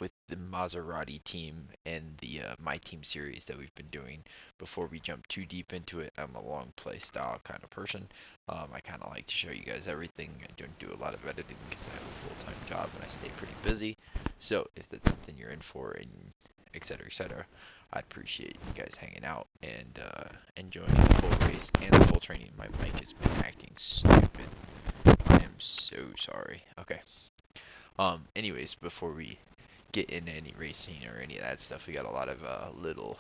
with the Maserati team and the My Team series that we've been doing. Before we jump too deep into it, I'm a long play style kind of person. I kind of like to show you guys everything. I don't do a lot of editing because I have a full-time job and I stay pretty busy. So if that's something you're in for and etc. etc., I'd appreciate you guys hanging out and enjoying the full race and the full training. My mic has been acting stupid. I am so sorry. Okay. Anyways, before we get into any racing or any of that stuff, we got a lot of little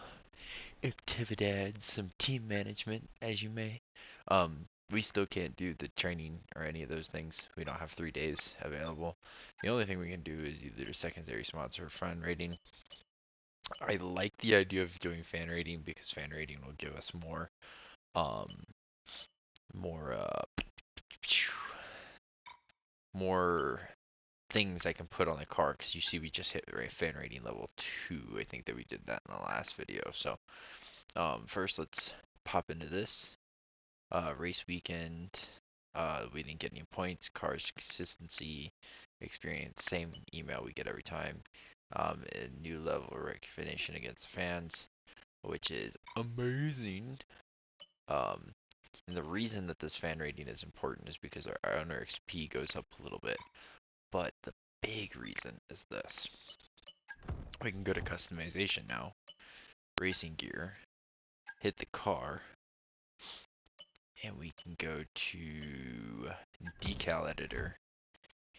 activities, some team management, as you may. We still can't do the training or any of those things. We don't have 3 days available. The only thing we can do is either a secondary sponsor or fan rating. I like the idea of doing fan rating because fan rating will give us um, more, more things I can put on the car. Because you see, we just hit fan rating level 2. I think that we did that in the last video. So, first let's pop into this race weekend. We didn't get any points. Cars consistency, experience, same email we get every time. A new level of recognition against the fans, which is amazing. And the reason that this fan rating is important is because our owner XP goes up a little bit. But the big reason is this. We can go to customization now, racing gear, hit the car, and we can go to decal editor,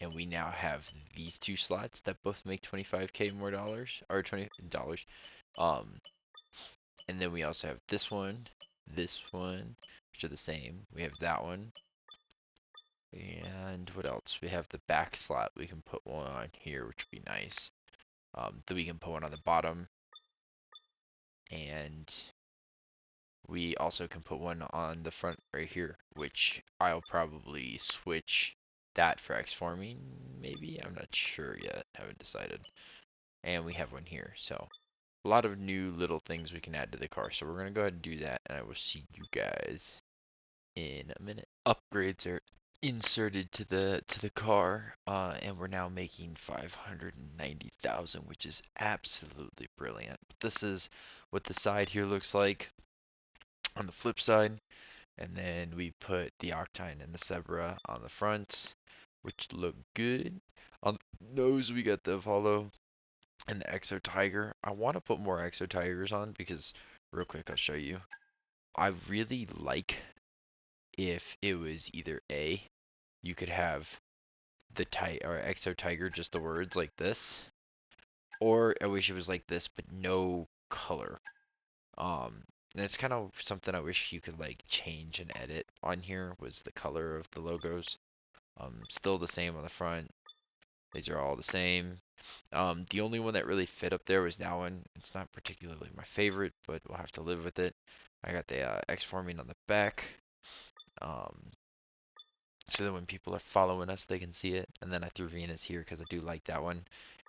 and we now have these two slots that both make 25k more dollars, or $20. And then we also have this one, which are the same. We have that one. And what else? We have the back slot. We can put one on here, which would be nice. Then we can put one on the bottom. And we also can put one on the front right here, which I'll probably switch that for X-Forming, maybe? I'm not sure yet. Haven't decided. And we have one here. So a lot of new little things we can add to the car. So we're going to go ahead and do that. And I will see you guys in a minute. Upgrades are inserted to the car, and we're now making 590,000, which is absolutely brilliant. This is what the side here looks like on the flip side, and then we put the Octane and the Zebra on the front, which look good. On the nose we got the Apollo and the Exo Tiger. I want to put more Exo Tigers on because, real quick, I'll show you. I really like if it was either A, you could have the or Exo Tiger, just the words like this, or I wish it was like this but no color. And it's kind of something I wish you could like change and edit on here, was the color of the logos. Still the same on the front. These are all the same. The only one that really fit up there was that one. It's not particularly my favorite, but we'll have to live with it. I got the X-Forming on the back. So that when people are following us, they can see it. And then I threw Venus here because I do like that one.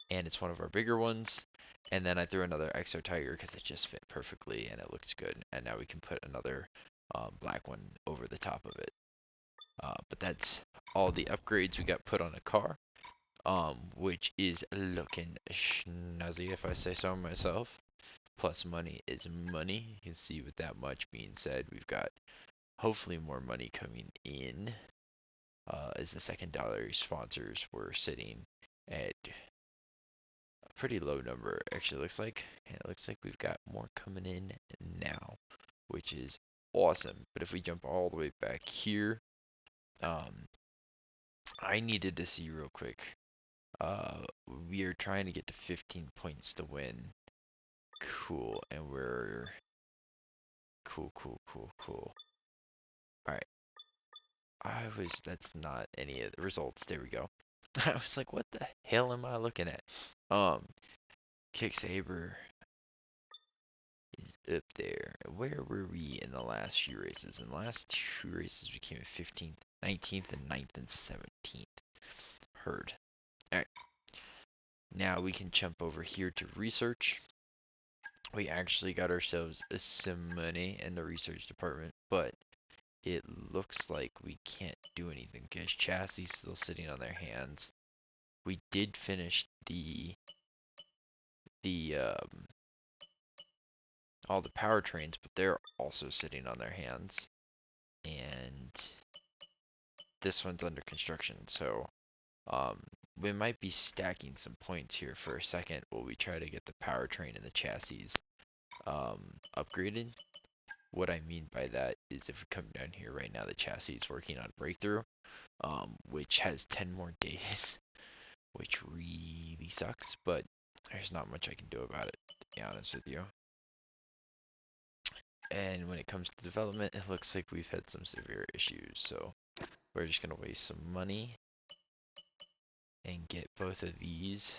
And it's one of our bigger ones. And then I threw another Exo Tiger because it just fit perfectly and it looks good. And now we can put another black one over the top of it. But that's all the upgrades we got put on the car. Which is looking snazzy if I say so myself. Plus money is money. You can see with that much being said, we've got hopefully more money coming in. As the secondary sponsors were sitting at a pretty low number, actually looks like. And it looks like we've got more coming in now, which is awesome. But if we jump all the way back here, I needed to see real quick. We are trying to get to 15 points to win. Cool, and we're cool. Alright. That's not any of the results. There we go. I was like, what the hell am I looking at? Kick Saber is up there. Where were we in the last few races? In the last 2 races, we came in 15th, 19th, and 9th, and 17th. Heard. Alright. Now we can jump over here to research. We actually got ourselves some money in the research department, but it looks like we can't do anything because chassis still sitting on their hands. We did finish the the all the powertrains, but they're also sitting on their hands. And this one's under construction, so we might be stacking some points here for a second while we try to get the powertrain and the chassis upgraded. What I mean by that is if we come down here right now, the chassis is working on breakthrough, which has 10 more days, which really sucks, but there's not much I can do about it, to be honest with you. And when it comes to development, it looks like we've had some severe issues, so we're just gonna waste some money and get both of these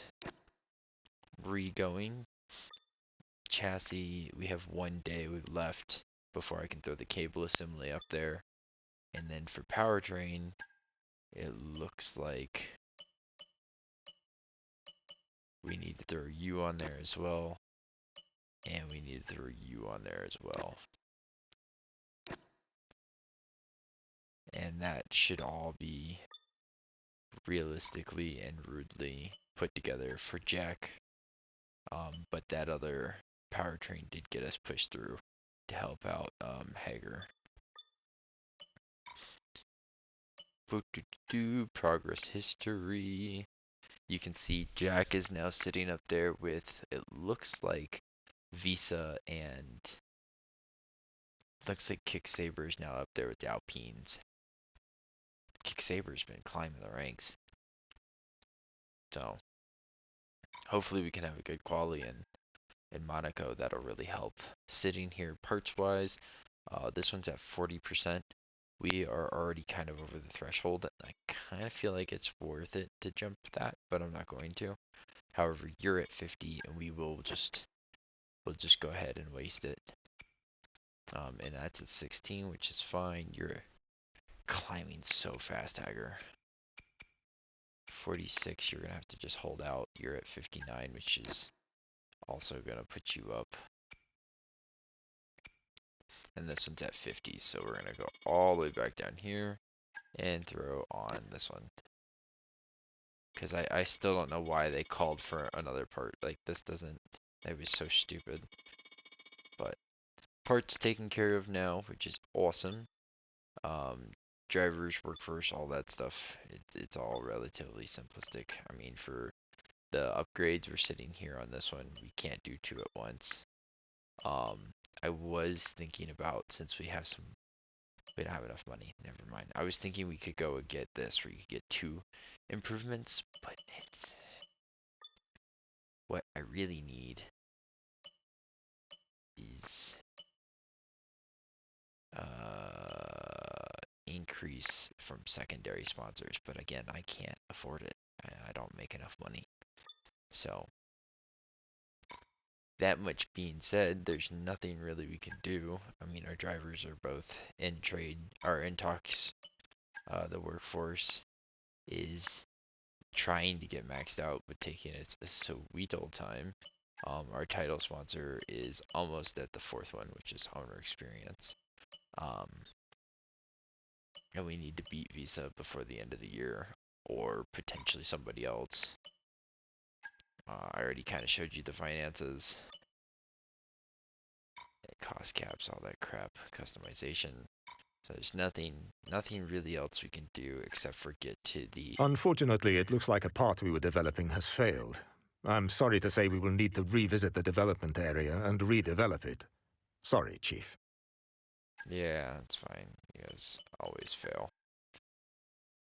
re-going. Chassis, we have 1 day left before I can throw the cable assembly up there. And then for powertrain, it looks like we need to throw you on there as well. And we need to throw you on there as well. And that should all be realistically and rudely put together for Jack. But that other powertrain did get us pushed through to help out Hager. Progress history. You can see Jack is now sitting up there with, it looks like Visa, and looks like Kick Saber is now up there with the Alpines. Kick Saber's been climbing the ranks. So hopefully we can have a good quali in Monaco. That'll really help. Sitting here parts wise, this one's at 40%. We are already kind of over the threshold. I kind of feel like it's worth it to jump that, but I'm not going to. However, you're at 50, and we'll just go ahead and waste it. And that's at 16, which is fine. You're climbing so fast, Hager. 46, you're gonna have to just hold out. You're at 59, which is also gonna put you up. And this one's at 50, so we're gonna go all the way back down here and throw on this one. Because I still don't know why they called for another part. Like, this doesn't, that was so stupid. But parts taken care of now, which is awesome. Drivers, workforce, all that stuff, it's all relatively simplistic. I mean, for the upgrades, we're sitting here on this one. We can't do two at once. I was thinking about, since we don't have enough money, never mind. I was thinking we could go and get this, where you could get 2 improvements, but it's what I really need is increase from secondary sponsors, but again, I can't afford it. I don't make enough money. So that much being said, there's nothing really we can do. I mean, our drivers are both in trade, or in talks. The workforce is trying to get maxed out, but taking its sweet old time. Our title sponsor is almost at the 4th one, which is Owner Experience. And we need to beat Visa before the end of the year, or potentially somebody else. I already kind of showed you the finances. Cost caps, all that crap, customization. So there's nothing really else we can do except for get to the... Unfortunately, it looks like a part we were developing has failed. I'm sorry to say we will need to revisit the development area and redevelop it. Sorry, Chief. Yeah, it's fine. You guys always fail.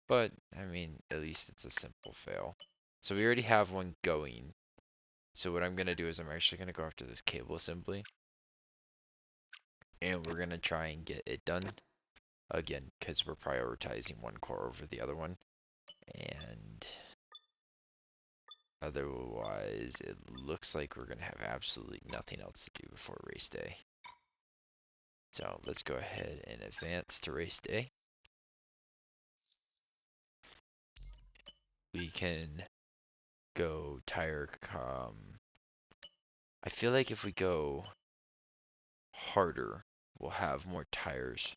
But, I mean, at least it's a simple fail. So we already have one going. So what I'm going to do is I'm actually going to go after this cable assembly. And we're going to try and get it done. Again, because we're prioritizing one core over the other one. And otherwise, it looks like we're going to have absolutely nothing else to do before race day. So let's go ahead and advance to race day. We can go tire. I feel like if we go harder, we'll have more tires.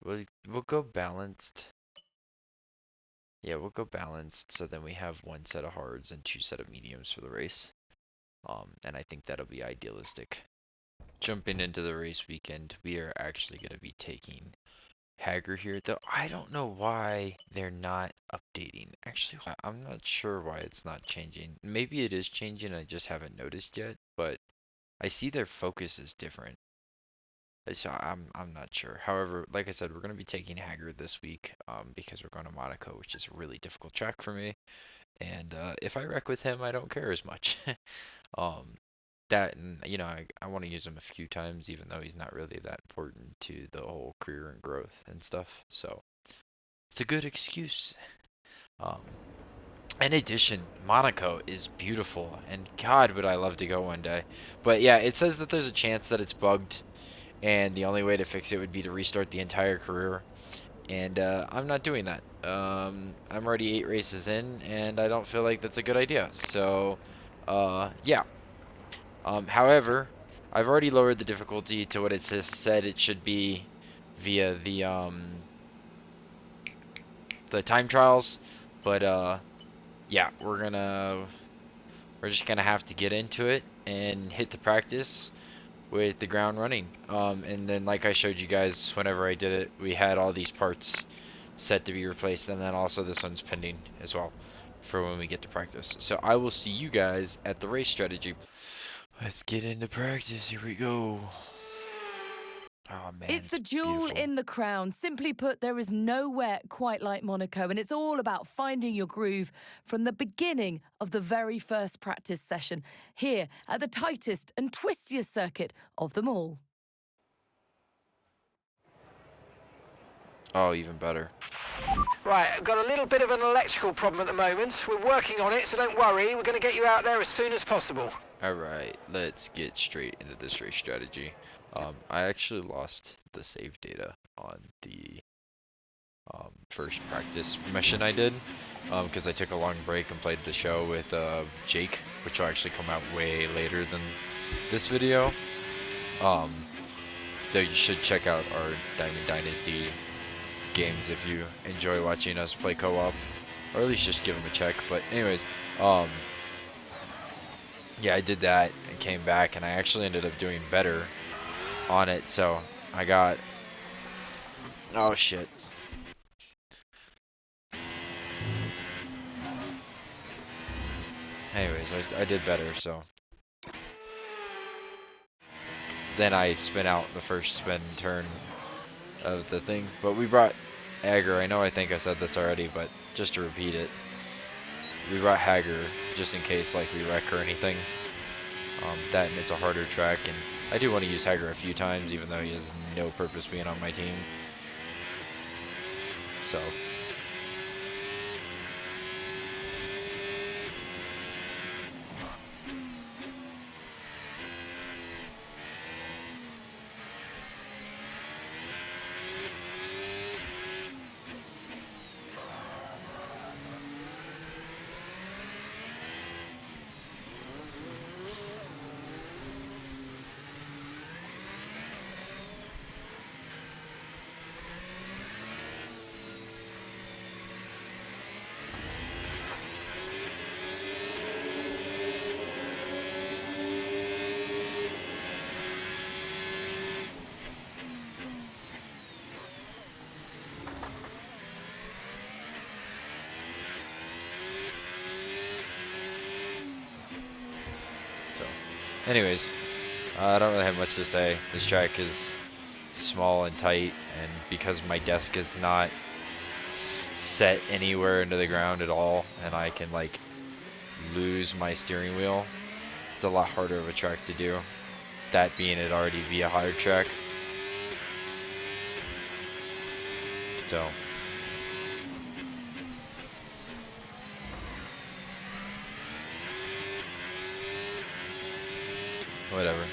we'll go balanced. Yeah, we'll go balanced. So then we have one set of hards and two set of mediums for the race. And I think that'll be idealistic. Jumping into the race weekend, we are actually going to be taking Hager here, though I don't know why they're not updating. Actually, I'm not sure why it's not changing. Maybe it is changing, I just haven't noticed yet, but I see their focus is different. So I'm not sure. However, like I said, we're going to be taking Hager this week because we're going to Monaco, which is a really difficult track for me. And if I wreck with him, I don't care as much. That and you know I want to use him a few times, even though he's not really that important to the whole career and growth and stuff. So it's a good excuse. Um, in addition, Monaco is beautiful, and God, would I love to go one day. But yeah, it says that there's a chance that it's bugged, and the only way to fix it would be to restart the entire career. And I'm not doing that. I'm already 8 races in, and I don't feel like that's a good idea. So, yeah. However, I've already lowered the difficulty to what it said it should be via the time trials. But yeah, we're just gonna have to get into it and hit the practice with the ground running. And then like I showed you guys whenever I did it, we had all these parts set to be replaced, and then also this one's pending as well for when we get to practice. So I will see you guys at the race strategy. Let's get into practice. Here we go. Oh man, It's the jewel beautiful. in the crown. Simply put, there is nowhere quite like Monaco, and it's all about finding your groove from the beginning of the very first practice session, here at the tightest and twistiest circuit of them all. Oh, even better. Right, I've got a little bit of an electrical problem at the moment. We're working on it, so don't worry. We're going to get you out there as soon as possible. Alright, let's get straight into this race strategy. I actually lost the save data on the first practice mission I did, because I took a long break and played the show with Jake, which will actually come out way later than this video. Though you should check out our Diamond Dynasty games if you enjoy watching us play co-op, or at least just give them a check. But anyways, yeah, I did that and came back, and I actually ended up doing better on it. So I got, oh shit. Anyways, I did better, so then I spin out the first spin turn of the thing. But we brought Hager. I think I said this already, but just to repeat it, we brought Hager just in case like we wreck or anything. That and it's a harder track, and I do want to use Hager a few times, even though he has no purpose being on my team. So anyways, I don't really have much to say. This track is small and tight, and because my desk is not set anywhere into the ground at all, and I can like lose my steering wheel, it's a lot harder of a track to do. That being it already be a hard track. So whatever.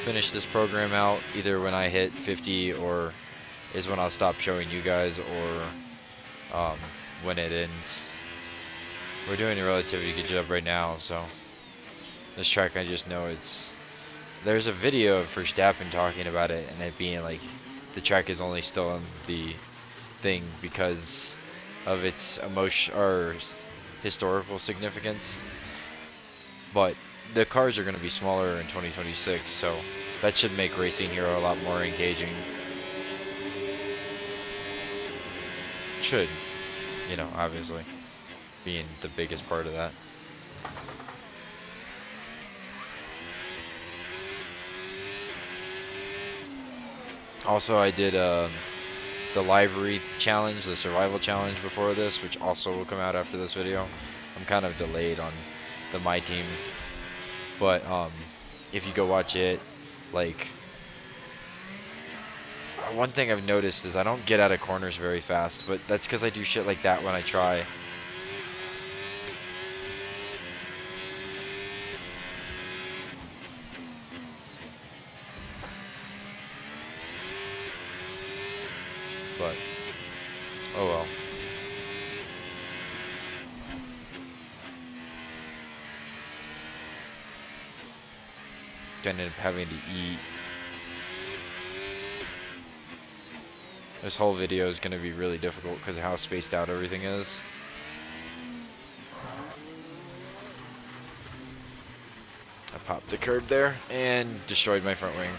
Finish this program out either when I hit 50 or is when I'll stop showing you guys, or when it ends. We're doing a relatively good job right now, so this track I just know there's a video of Verstappen talking about it and it being like the track is only still on the thing because of its emotion or historical significance. But the cars are going to be smaller in 2026, so that should make racing here a lot more engaging. Should, you know, obviously, being the biggest part of that. Also, I did the livery challenge, the survival challenge before this, which also will come out after this video. I'm kind of delayed on the My Team, but if you go watch it, like, one thing I've noticed is I don't get out of corners very fast, but that's because I do shit like that when I try. But, oh well. Ended up having to eat. This whole video is going to be really difficult because of how spaced out everything is. I popped the curb there and destroyed my front wing.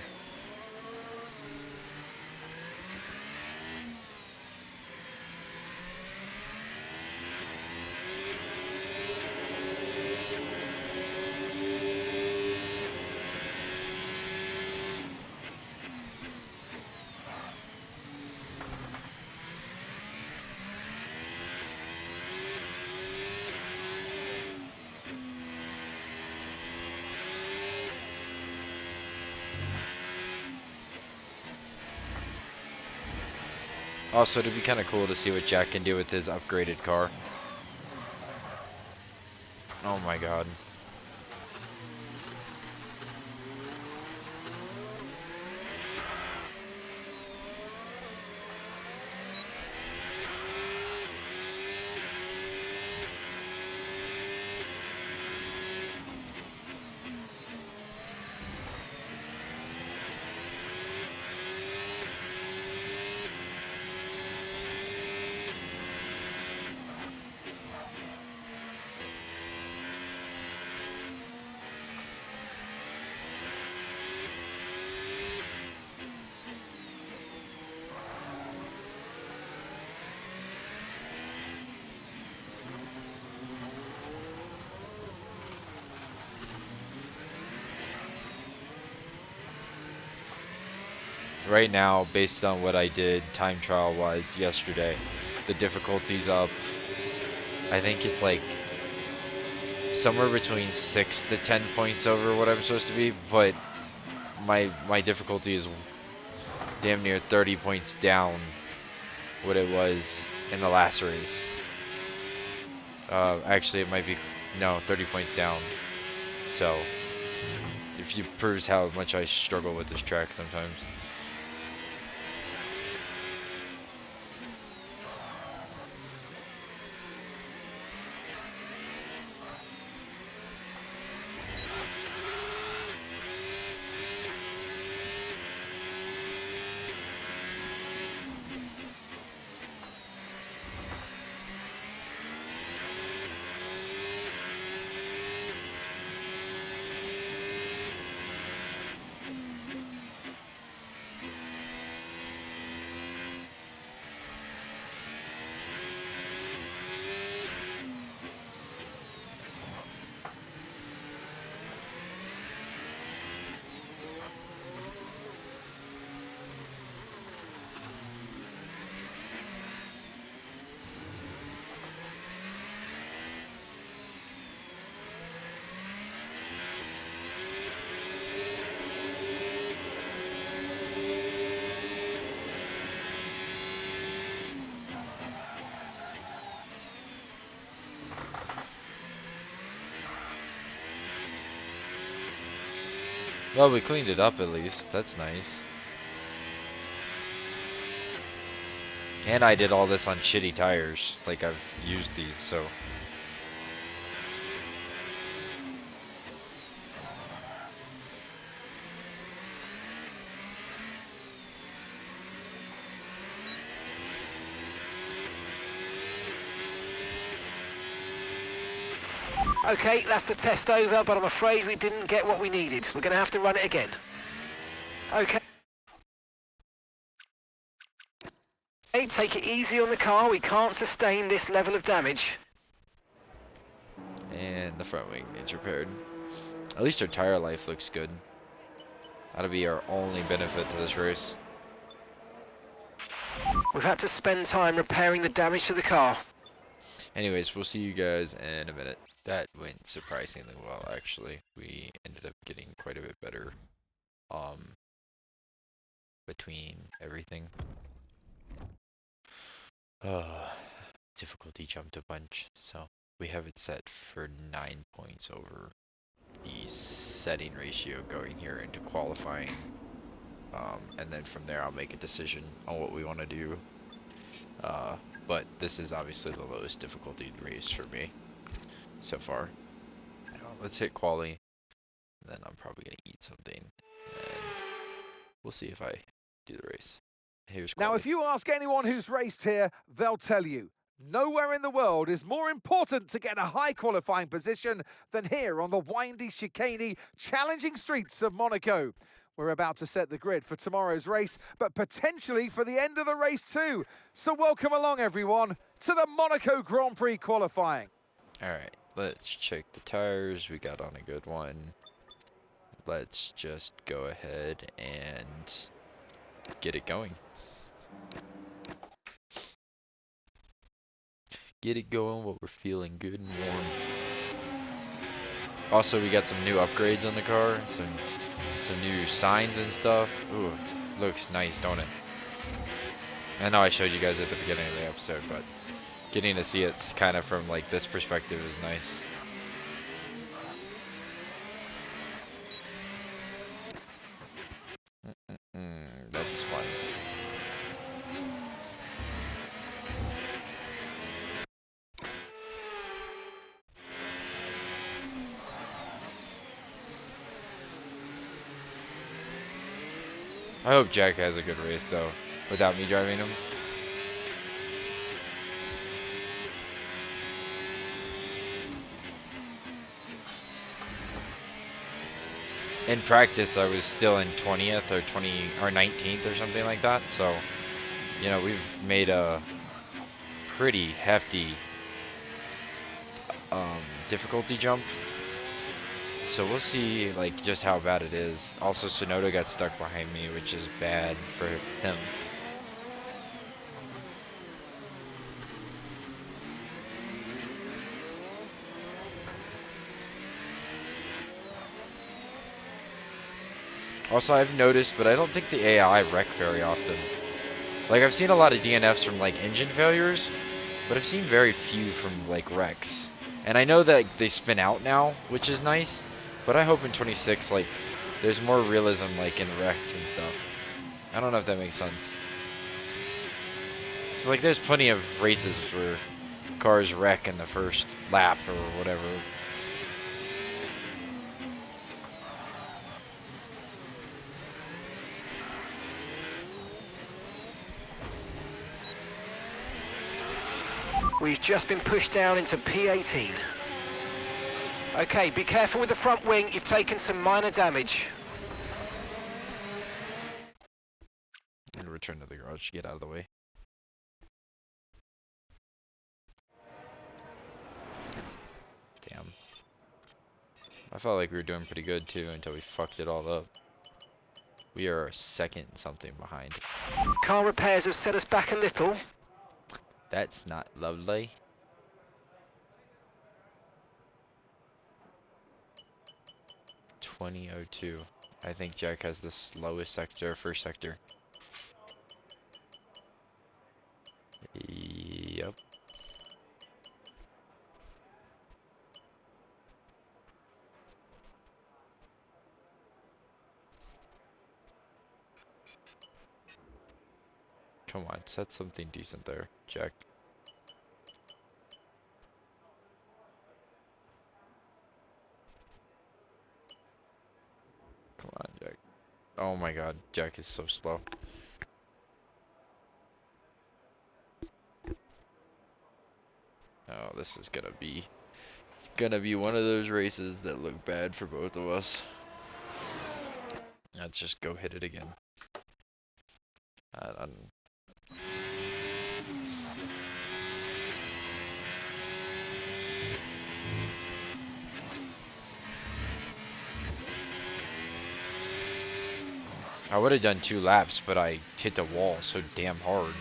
Also, it'd be kind of cool to see what Jack can do with his upgraded car. Oh my god. Right now, based on what I did time trial wise yesterday, the difficulty's up. I think it's like somewhere between 6 to 10 points over what I'm supposed to be, but my difficulty is damn near 30 points down what it was in the last race. Actually, it might be, no, 30 points down. So, if you proves how much I struggle with this track sometimes. Well, we cleaned it up at least. That's nice. And I did all this on shitty tires. Like, I've used these, so. Okay, that's the test over, but I'm afraid we didn't get what we needed. We're going to have to run it again. Okay. Hey, take it easy on the car. We can't sustain this level of damage. And the front wing needs repaired. At least our tire life looks good. That'll be our only benefit to this race. We've had to spend time repairing the damage to the car. Anyways, we'll see you guys in a minute. That went surprisingly well, actually. We ended up getting quite a bit better between everything. Difficulty jumped a bunch, so we have it set for 9 points over the setting ratio going here into qualifying. And then from there I'll make a decision on what we want to do. But this is obviously the lowest difficulty race for me so far. Let's hit quali, and then I'm probably gonna eat something, and we'll see if I do the race. Here's quali. Now, if you ask anyone who's raced here, they'll tell you, nowhere in the world is more important to get a high qualifying position than here on the windy, chicaney, challenging streets of Monaco. We're about to set the grid for tomorrow's race, but potentially for the end of the race too. So welcome along, everyone, to the Monaco Grand Prix qualifying. All right, let's check the tires. We got on a good one. Let's just go ahead and get it going. Get it going while we're feeling good and warm. Also, we got some new upgrades on the car. Some new signs and stuff. Ooh, looks nice, don't it? I know I showed you guys at the beginning of the episode, but getting to see it kind of from like this perspective is nice. That's fun. I hope Jack has a good race though, without me driving him. In practice, I was still in 20th or 19th or something like that. So, you know, we've made a pretty hefty difficulty jump. So we'll see, like, just how bad it is. Also, Sonoda got stuck behind me, which is bad for him. Also, I've noticed, but I don't think the AI wreck very often. Like, I've seen a lot of DNFs from, like, engine failures, but I've seen very few from, like, wrecks. And I know that like, they spin out now, which is nice. But I hope in 26, like, there's more realism, like, in wrecks and stuff. I don't know if that makes sense. So, like, there's plenty of races where cars wreck in the first lap or whatever. We've just been pushed down into P18. Okay, be careful with the front wing. You've taken some minor damage. And return to the garage, get out of the way. Damn. I felt like we were doing pretty good too until we fucked it all up. We are second something behind. Car repairs have set us back a little. That's not lovely. .2002. I think Jack has the slowest sector, first sector. Yep. Come on, set something decent there, Jack. Come on, Jack. Oh my god, Jack is so slow. Oh, this is gonna be It's gonna be one of those races that look bad for both of us. Let's just go hit it again. I would have done 2 laps, but I hit the wall so damn hard.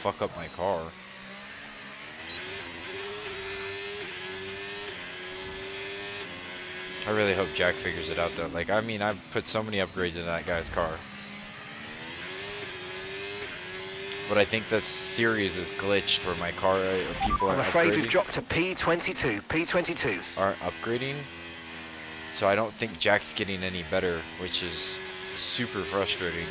Fuck up my car. I really hope Jack figures it out though. Like, I mean, I've put so many upgrades in that guy's car. But I think the series is glitched where my car, people are I'm afraid we've upgrading, dropped to P22. P22. are upgrading. So I don't think Jack's getting any better, which is super frustrating.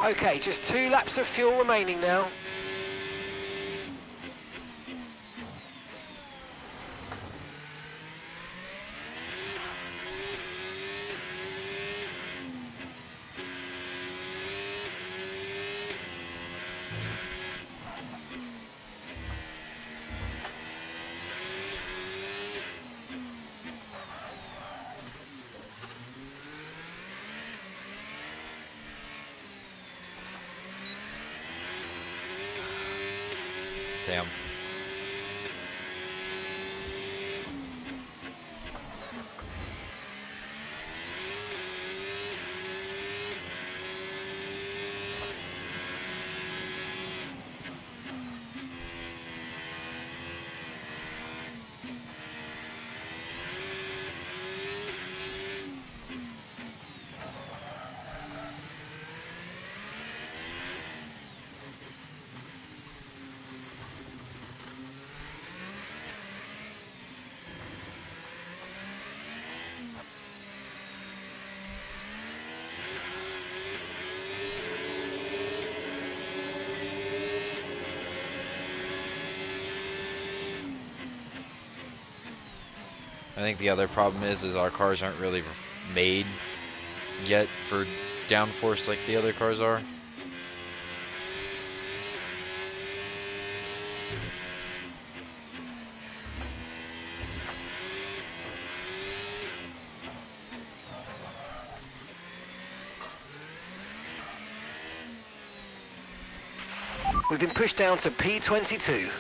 Okay, just 2 laps of fuel remaining now. Damn. I think the other problem is our cars aren't really made yet for downforce like the other cars are. We've been pushed down to P22.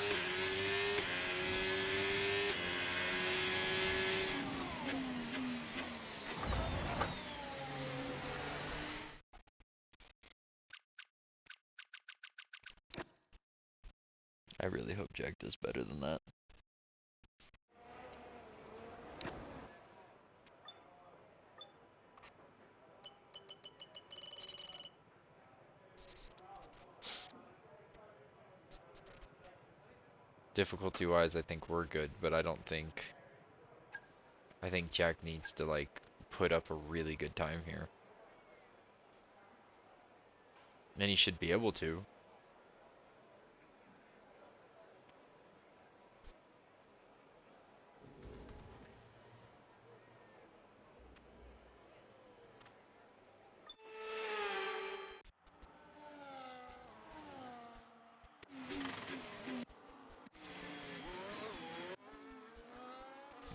I really hope Jack does better than that. Difficulty-wise, I think we're good, but I think Jack needs to, like, put up a really good time here. And he should be able to.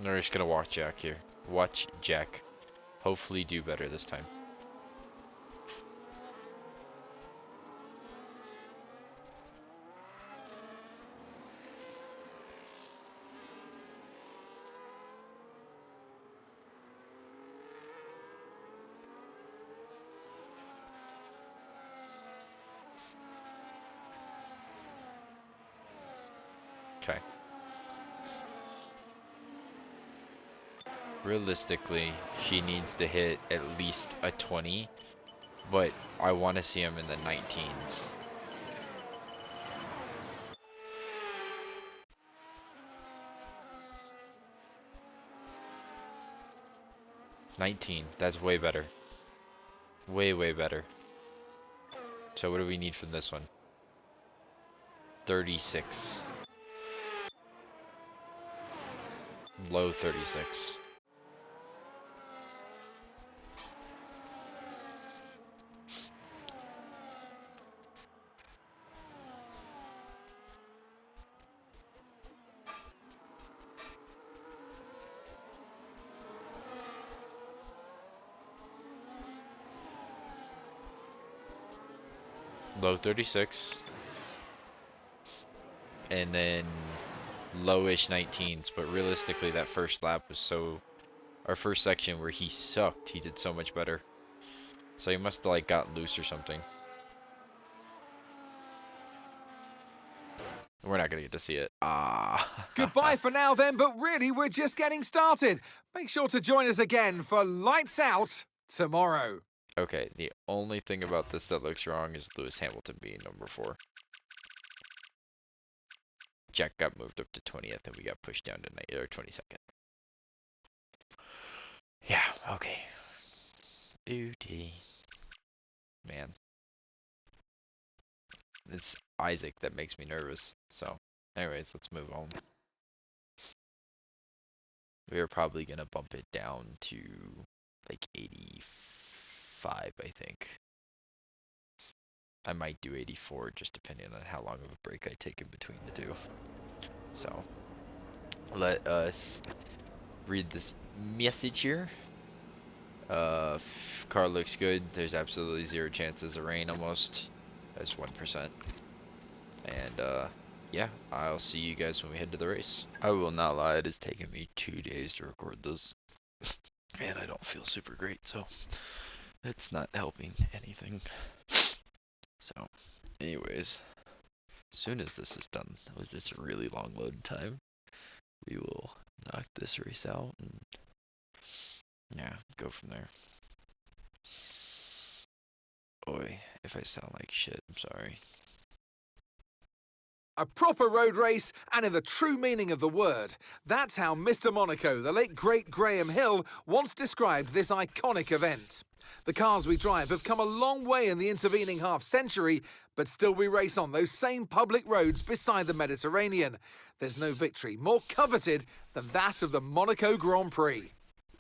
We're just gonna watch Jack here. Watch Jack. Hopefully do better this time. Okay. Realistically, he needs to hit at least a 20, but I want to see him in the 19s. $19, that's way better. Way, way better. So what do we need from this one? 36. Low 36. Low 36. And then lowish 19s, but realistically that first lap was so, our first section where he sucked, he did so much better. So he must have like got loose or something. We're not gonna get to see it. Ah. Goodbye for now then, but really we're just getting started. Make sure to join us again for Lights Out tomorrow. Okay, the only thing about this that looks wrong is Lewis Hamilton being number 4. Jack got moved up to 20th and we got pushed down to 22nd. Yeah, okay. Beauty. Man. It's Isaac that makes me nervous. So, anyways, let's move on. We're probably going to bump it down to like 85, I think. I might do 84, just depending on how long of a break I take in between the two. So, let us read this message here. Car looks good. There's absolutely 0 chances of rain almost. That's 1%. And, yeah, I'll see you guys when we head to the race. I will not lie, it has taken me 2 days to record this. And I don't feel super great, so it's not helping anything. So, anyways, as soon as this is done, with just a really long load time, we will knock this race out and, yeah, go from there. Boy, if I sound like shit, I'm sorry. A proper road race, and in the true meaning of the word. That's how Mr. Monaco, the late great Graham Hill, once described this iconic event. The cars we drive have come a long way in the intervening half-century, but still we race on those same public roads beside the Mediterranean. There's no victory more coveted than that of the Monaco Grand Prix.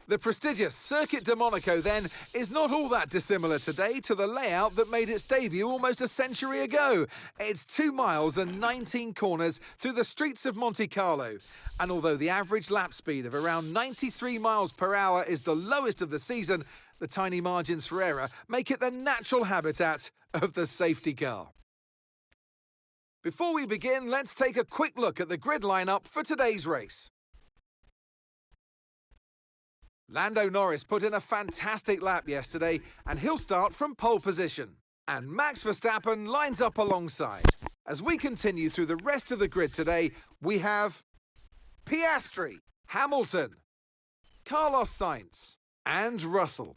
The prestigious Circuit de Monaco, then, is not all that dissimilar today to the layout that made its debut almost a century ago. It's 2 miles and 19 corners through the streets of Monte Carlo. And although the average lap speed of around 93 miles per hour is the lowest of the season, the tiny margins for error make it the natural habitat of the safety car. Before we begin, let's take a quick look at the grid lineup for today's race. Lando Norris put in a fantastic lap yesterday, and he'll start from pole position. And Max Verstappen lines up alongside. As we continue through the rest of the grid today, we have Piastri, Hamilton, Carlos Sainz, and Russell,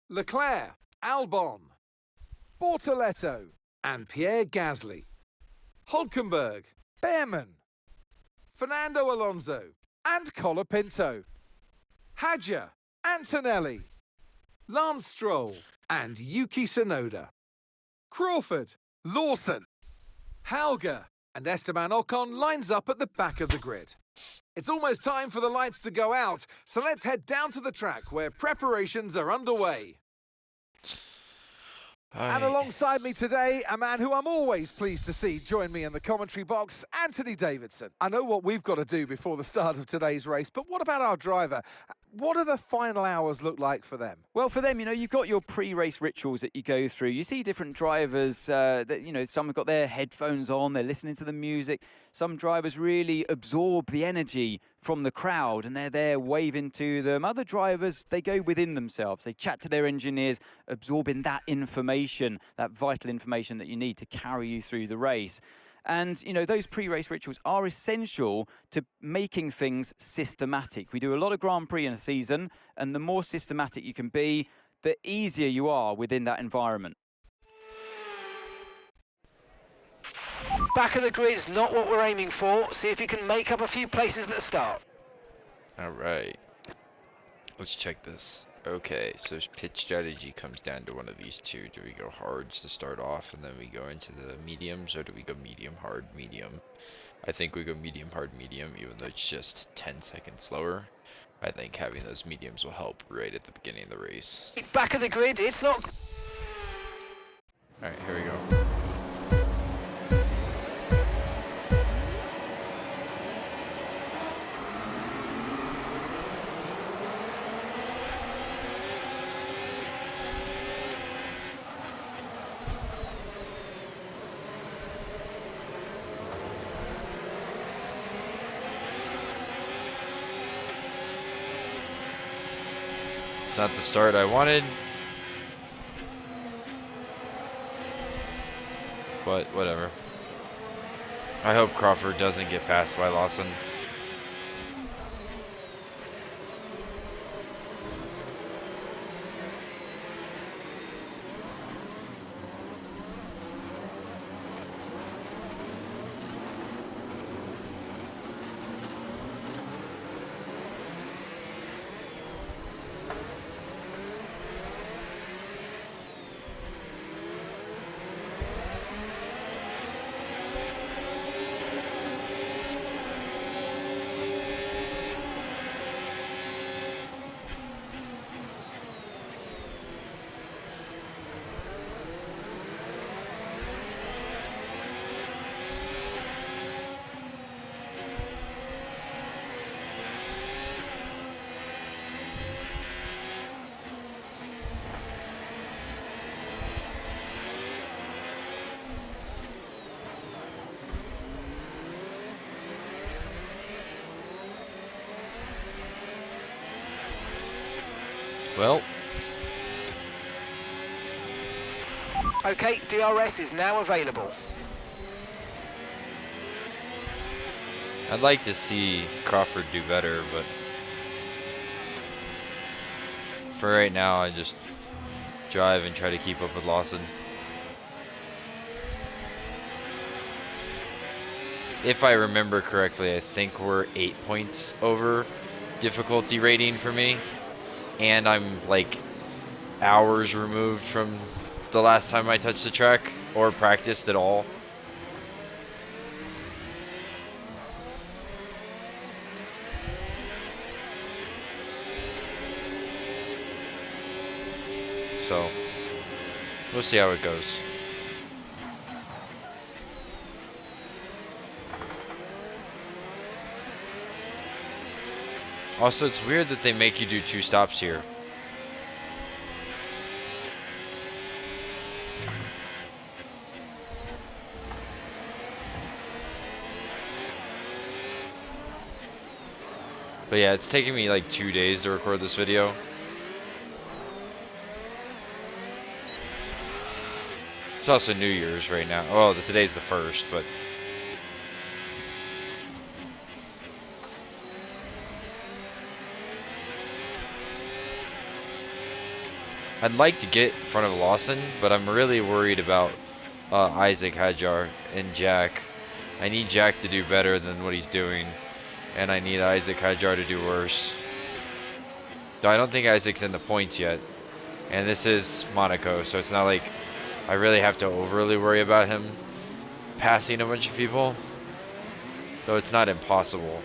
Leclerc, Albon, Bortoletto, and Pierre Gasly, Hülkenberg, Behrman, Fernando Alonso, and Colapinto, Hadja, Antonelli, Lance Stroll, and Yuki Tsunoda, Crawford, Lawson, Hauger, and Esteban Ocon lines up at the back of the grid. It's almost time for the lights to go out, so let's head down to the track where preparations are underway. And alongside me today, a man who I'm always pleased to see join me in the commentary box, Anthony Davidson. I know what we've got to do before the start of today's race, but what about our driver? What do the final hours look like for them? Well, for them, you've got your pre-race rituals that you go through. You see different drivers that, some have got their headphones on, they're listening to the music. Some drivers really absorb the energy from the crowd and they're there waving to them. Other drivers, they go within themselves. They chat to their engineers, absorbing that information, that vital information that you need to carry you through the race. And, those pre-race rituals are essential to making things systematic. We do a lot of Grand Prix in a season, and the more systematic you can be, the easier you are within that environment. Back of the grid's not what we're aiming for. See if you can make up a few places at the start. Alright. Let's check this. Okay, so pit strategy comes down to one of these two. Do we go hards to start off and then we go into the mediums, or do we go medium, hard, medium? I think we go medium, hard, medium, even though it's just 10 seconds slower. I think having those mediums will help right at the beginning of the race. Back of the grid, it's not... Alright, here we go. It's not the start I wanted, but whatever. I hope Crawford doesn't get passed by Lawson. Well, Okay, DRS is now available. I'd like to see Crawford do better, but for right now, I just drive and try to keep up with Lawson. If I remember correctly, I think we're 8 points over difficulty rating for me, and I'm like hours removed from the last time I touched the track or practiced at all. So we'll see how it goes. Also, it's weird that they make you do 2 stops here. But yeah, it's taking me like 2 days to record this video. It's also New Year's right now. Oh, today's the 1st, but I'd like to get in front of Lawson, but I'm really worried about Isaac, Hajar, and Jack. I need Jack to do better than what he's doing, and I need Isaac, Hajar to do worse. Though I don't think Isaac's in the points yet, and this is Monaco, so it's not like I really have to overly worry about him passing a bunch of people, though it's not impossible.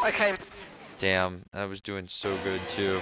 Okay. Damn, I was doing so good too.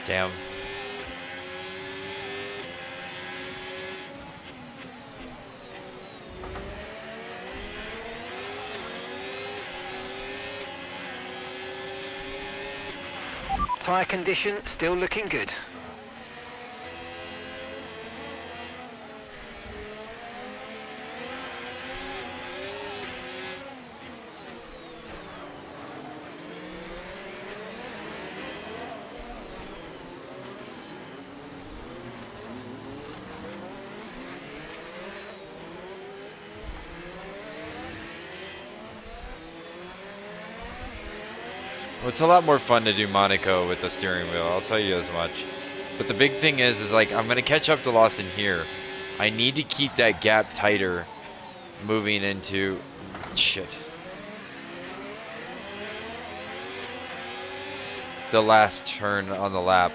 Damn. Tyre condition still looking good. Well, it's a lot more fun to do Monaco with the steering wheel, I'll tell you as much. But the big thing is like, I'm going to catch up to Lawson here. I need to keep that gap tighter moving into... Shit. The last turn on the lap.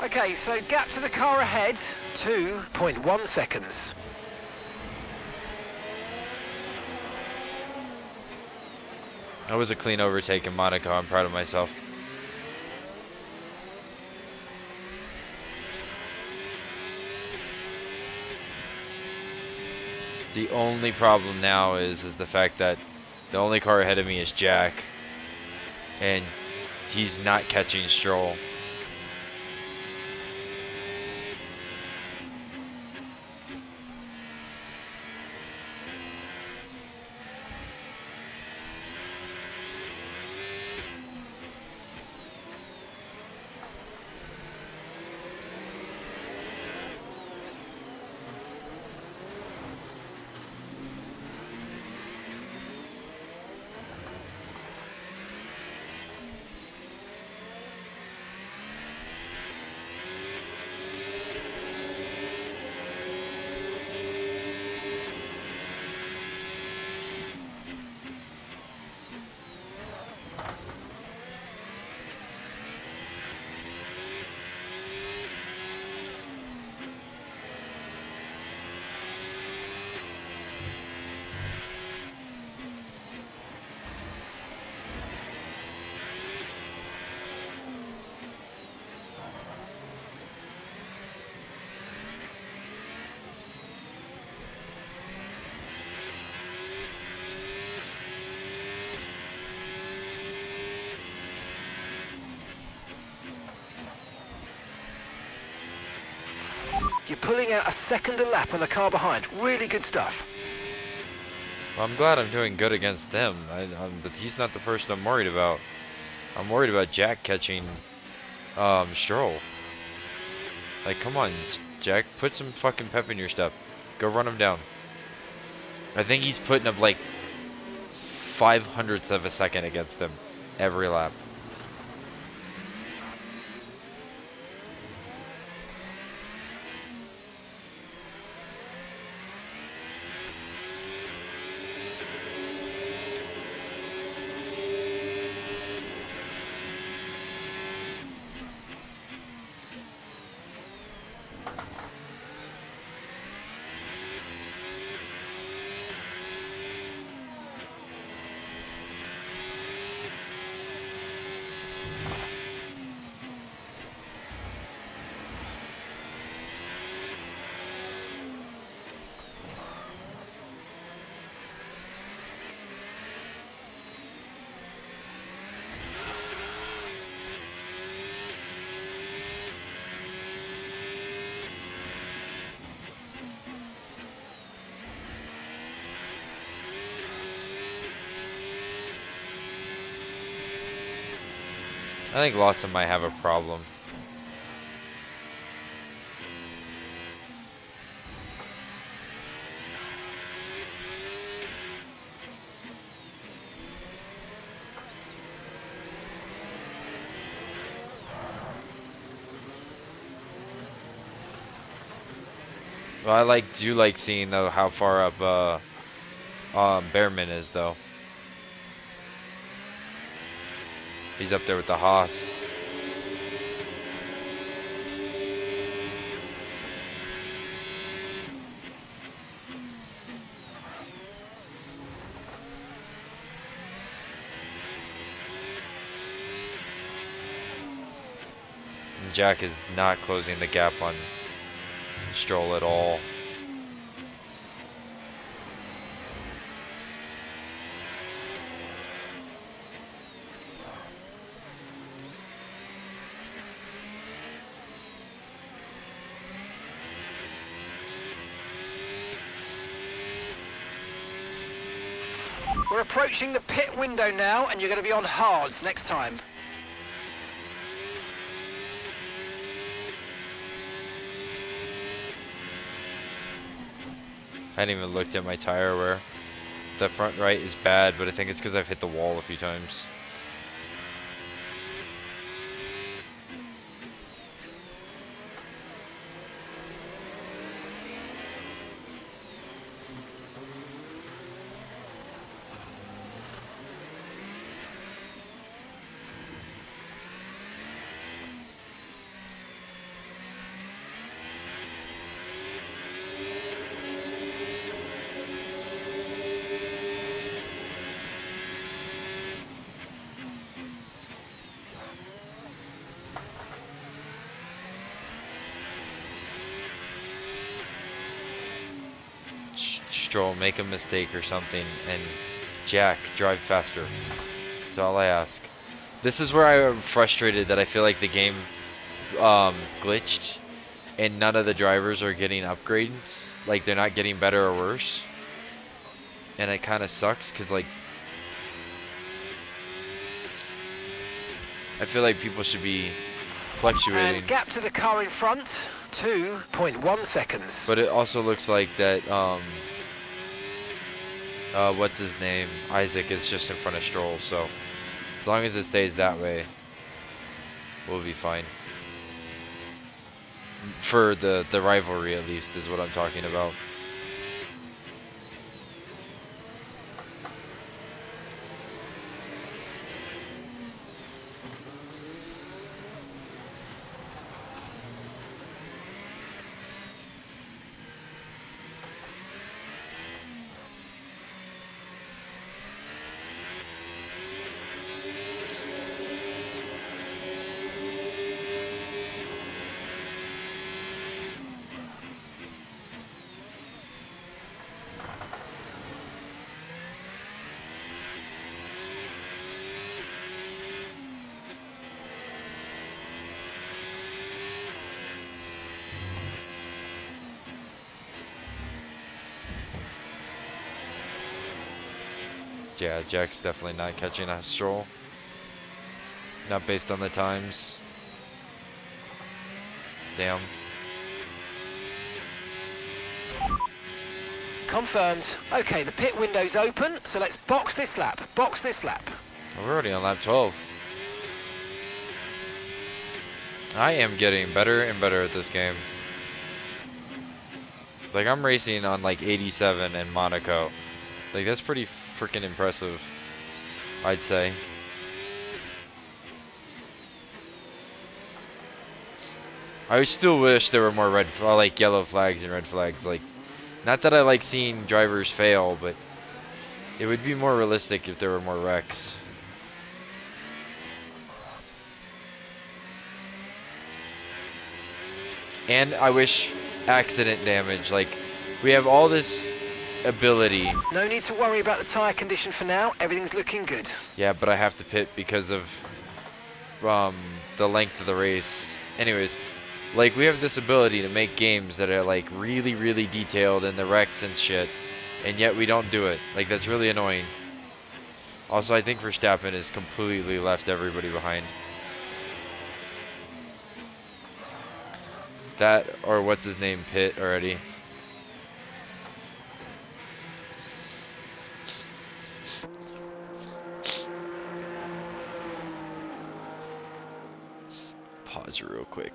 Okay, so gap to the car ahead, 2.1 seconds. That was a clean overtake in Monaco, I'm proud of myself. The only problem now is the fact that the only car ahead of me is Jack, and he's not catching Stroll. You're pulling out a second a lap on the car behind. Really good stuff. Well, I'm glad I'm doing good against them, but he's not the person I'm worried about. I'm worried about Jack catching Stroll. Like, come on, Jack, put some fucking pep in your step. Go run him down. I think he's putting up like 0.05 of a second against him every lap. I think Lawson might have a problem. Well, I do like seeing though how far up Behrman is though. He's up there with the Haas. And Jack is not closing the gap on Stroll at all. We're approaching the pit window now, and you're going to be on hards next time. I hadn't even looked at my tire wear. The front right is bad, but I think it's because I've hit the wall a few times. Stroll, make a mistake or something, and Jack, drive faster. That's all I ask. This is where I'm frustrated that I feel like the game glitched and none of the drivers are getting upgrades. Like, they're not getting better or worse. And it kind of sucks because, like, I feel like people should be fluctuating. And gap to the car in front, 2.1 seconds. But it also looks like that, what's his name? Isaac is just in front of Stroll, so as long as it stays that way, we'll be fine. For the rivalry, at least, is what I'm talking about. Yeah, Jack's definitely not catching a Stroll. Not based on the times. Damn. Confirmed. Okay, the pit window's open, so let's box this lap. Box this lap. We're already on lap 12. I am getting better and better at this game. Like, I'm racing on like 87 in Monaco. Like, that's pretty freaking impressive, I'd say. I still wish there were more like yellow flags and red flags. Like, not that I like seeing drivers fail, but it would be more realistic if there were more wrecks. And I wish accident damage. Like, we have all this ability. No need to worry about the tyre condition for now. Everything's looking good. Yeah, but I have to pit because of the length of the race. Anyways, like, we have this ability to make games that are like really, really detailed in the wrecks and shit, and yet we don't do it. Like, that's really annoying. Also, I think Verstappen has completely left everybody behind. That or what's his name pit already. Pause real quick.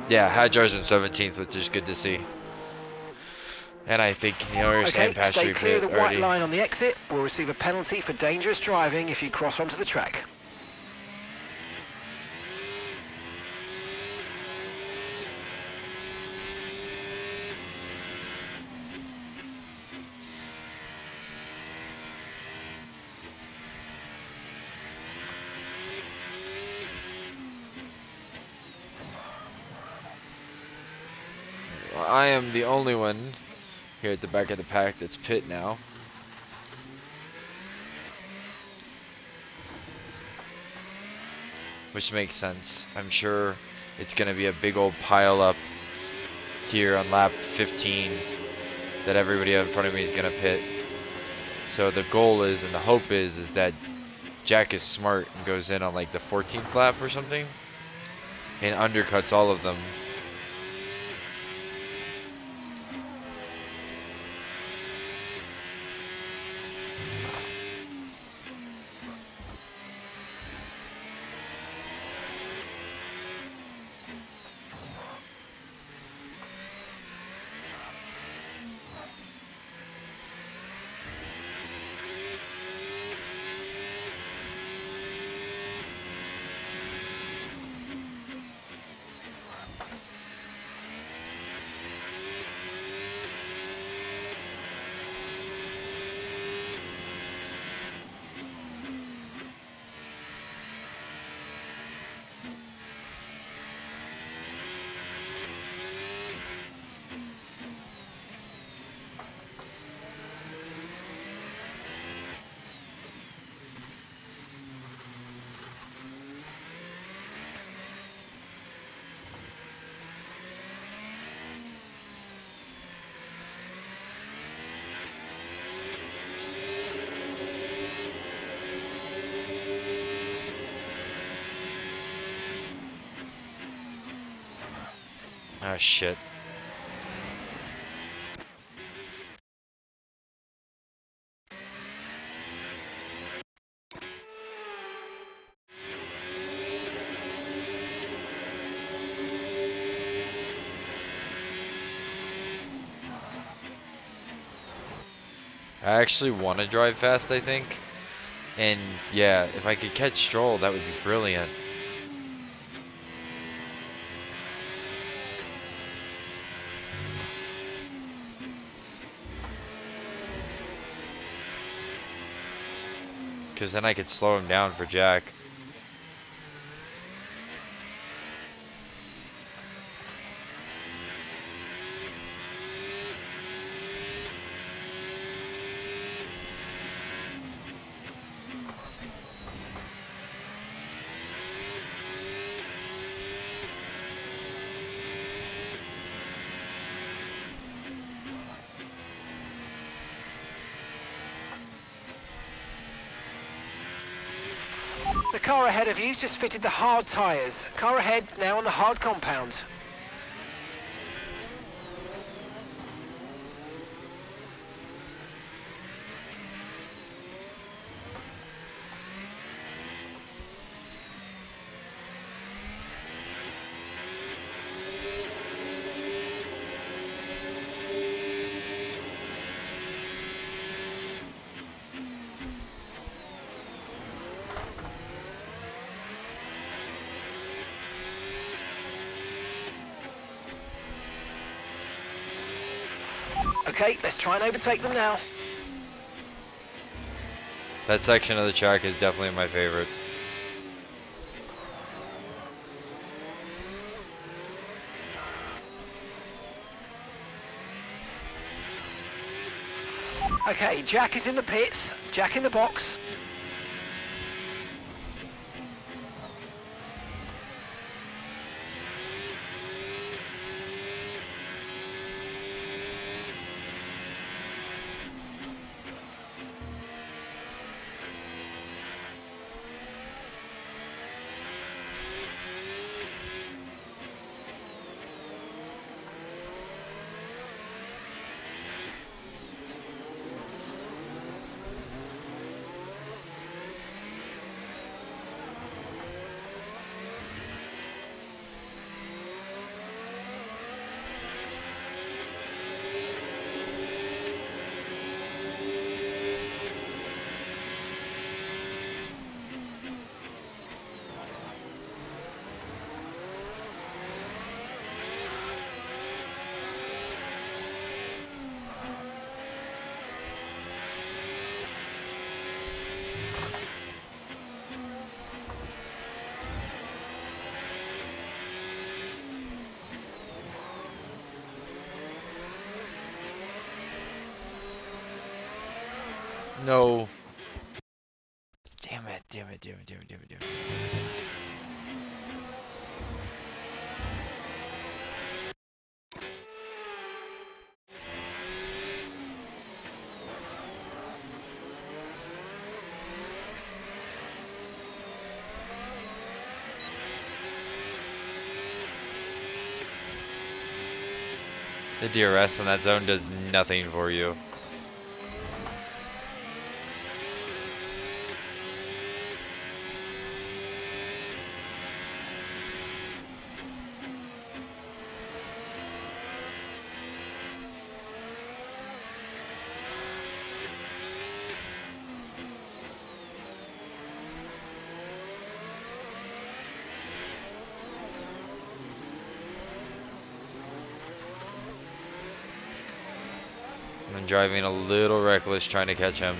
Yeah, Hajar's in 17th, which is good to see. And I think you're saying Okay, past stay street clear of pit the white already. line on the exit. We'll receive a penalty for dangerous driving if you cross onto the track. Well, I am the only one here at the back of the pack that's pit now. Which makes sense. I'm sure it's going to be a big old pile up here on lap 15 that everybody in front of me is going to pit. So the goal is, and the hope is that Jack is smart and goes in on like the 14th lap or something and undercuts all of them. Oh shit. I actually want to drive fast, I think. And yeah, if I could catch Stroll, that would be brilliant. Because then I could slow him down for Jack. The car ahead of you's just fitted the hard tyres. Car ahead now on the hard compound. Okay, let's try and overtake them now. That section of the track is definitely my favorite. Okay, Jack is in the pits. Jack in the box. No. Damn it, damn it, damn it, damn it, damn it, damn it. The DRS in that zone does nothing for you. I'm driving a little reckless trying to catch him.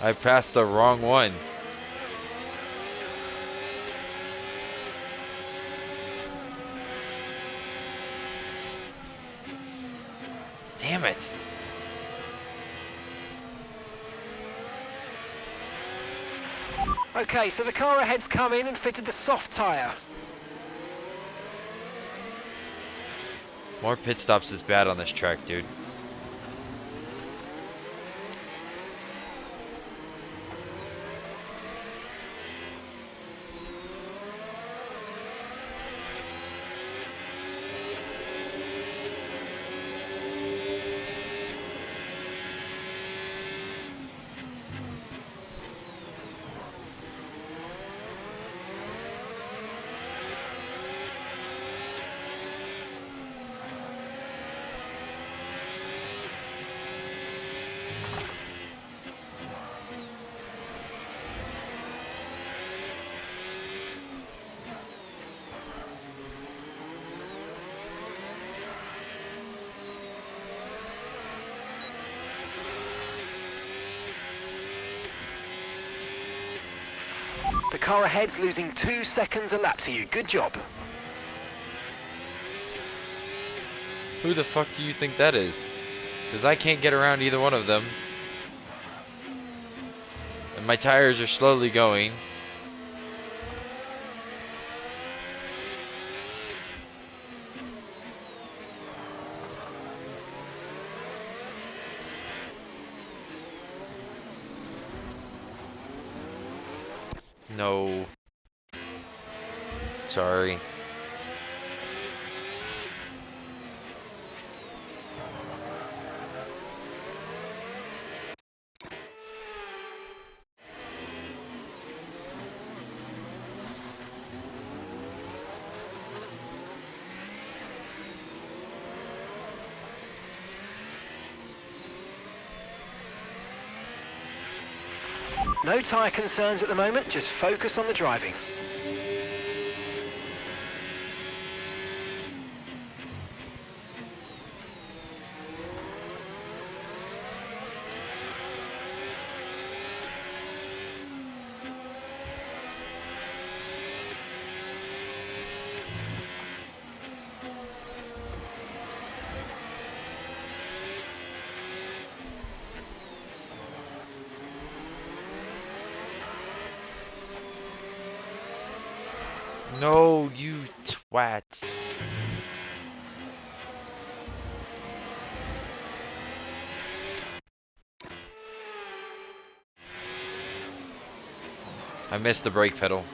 I passed the wrong one. Damn it. Okay, so the car ahead's come in and fitted the soft tyre. More pit stops is bad on this track, dude. The car ahead's losing 2 seconds a lap to you. Good job. Who the fuck do you think that is? Because I can't get around either one of them. And my tires are slowly going. No. Sorry. No tyre concerns at the moment, just focus on the driving. No, you twat. I missed the brake pedal.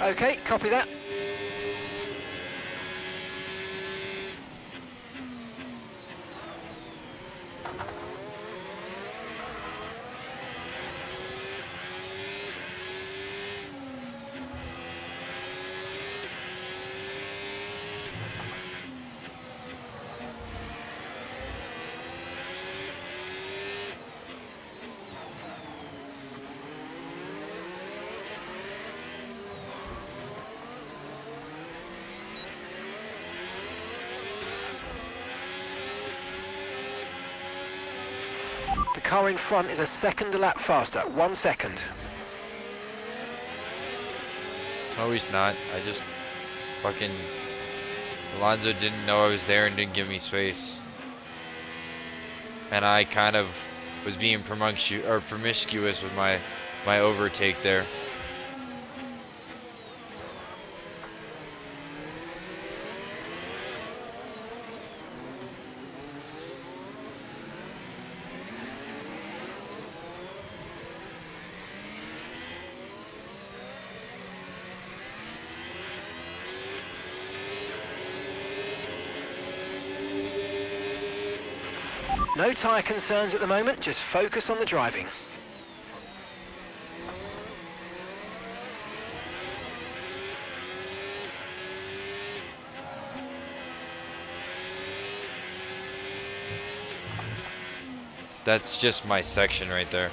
Okay, copy that. The car in front is a second a lap faster, 1 second. No, he's not. I just fucking... Alonso didn't know I was there and didn't give me space. And I kind of was being promiscuous with my overtake there. No tyre concerns at the moment, just focus on the driving. That's just my section right there.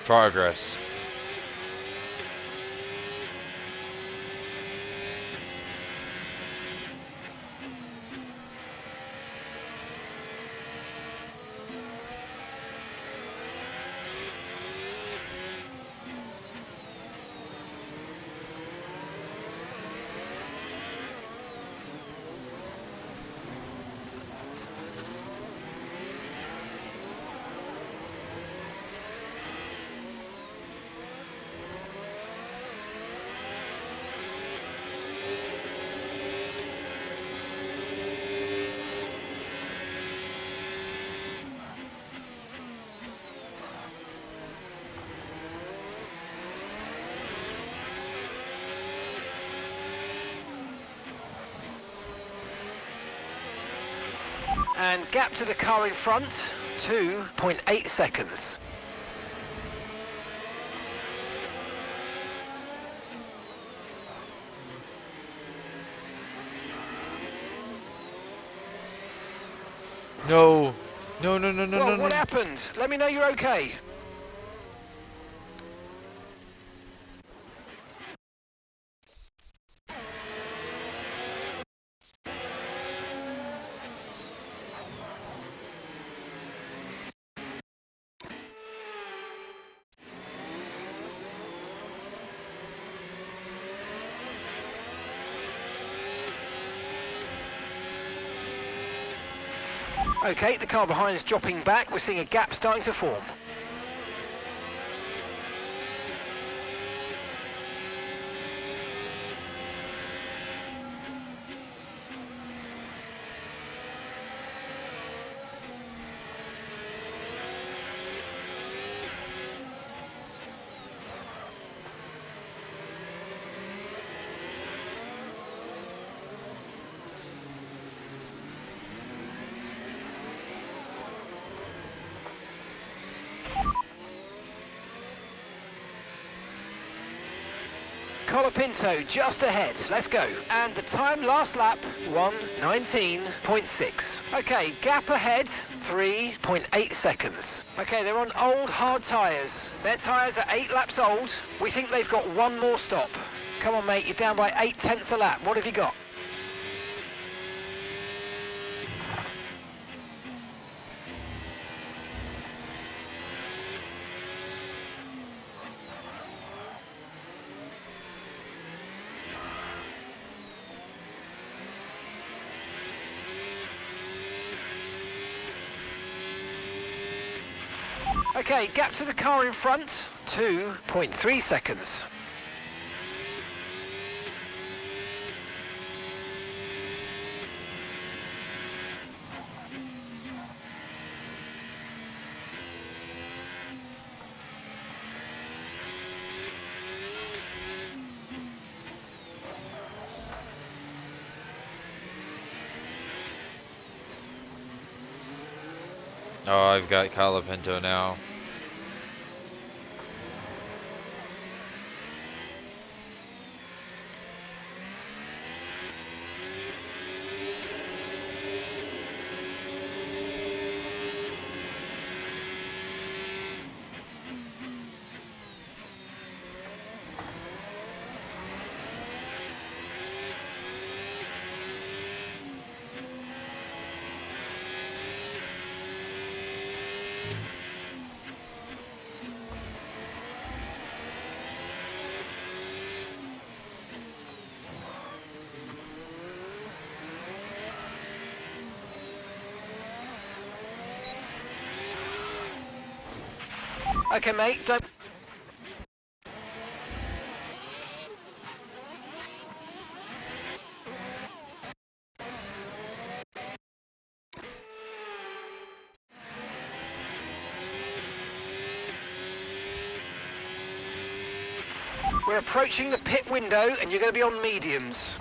Progress. And gap to the car in front, 2.8 seconds. No. No, no, no, no, Well, no, what no. happened? Let me know you're okay. Okay, the car behind is dropping back. We're seeing a gap starting to form. Colapinto just ahead. Let's go. And the time last lap, 1:19.6. Okay, gap ahead, 3.8 seconds. Okay, they're on old hard tyres. Their tyres are 8 laps old. We think they've got one more stop. Come on, mate, you're down by 0.8 a lap. What have you got? Okay, gap to the car in front, 2.3 seconds. Oh, I've got Colapinto now. Okay, mate, don't... We're approaching the pit window and you're going to be on mediums.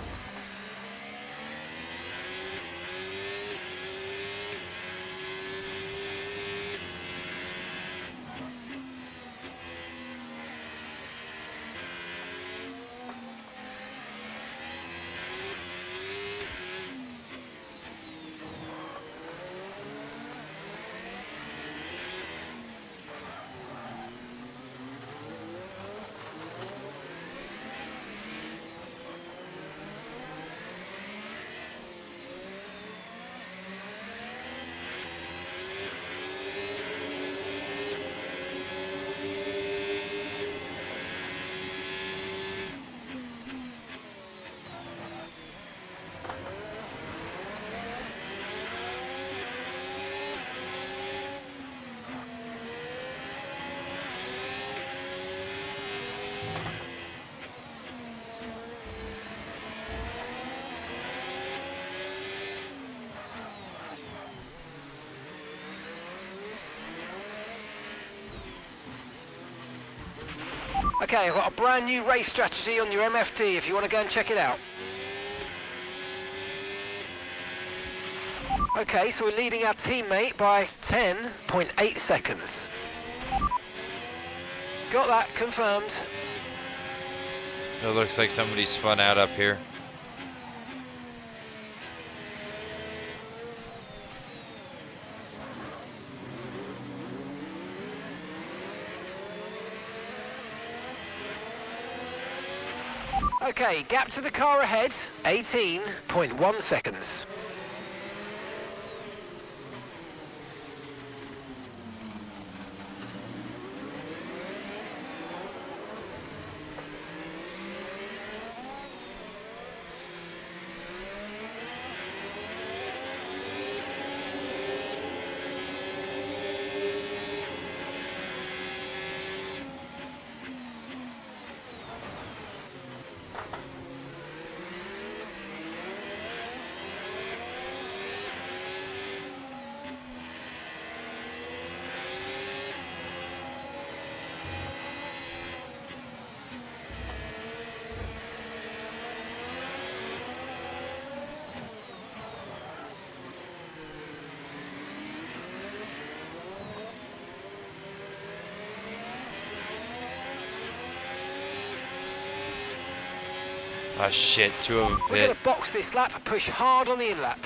Okay, I've got a brand new race strategy on your MFD if you want to go and check it out. Okay, so we're leading our teammate by 10.8 seconds. Got that confirmed. It looks like somebody spun out up here. Okay, gap to the car ahead, 18.1 seconds. Oh shit, 2 of them We're pit. going to box this lap, push hard on the in lap.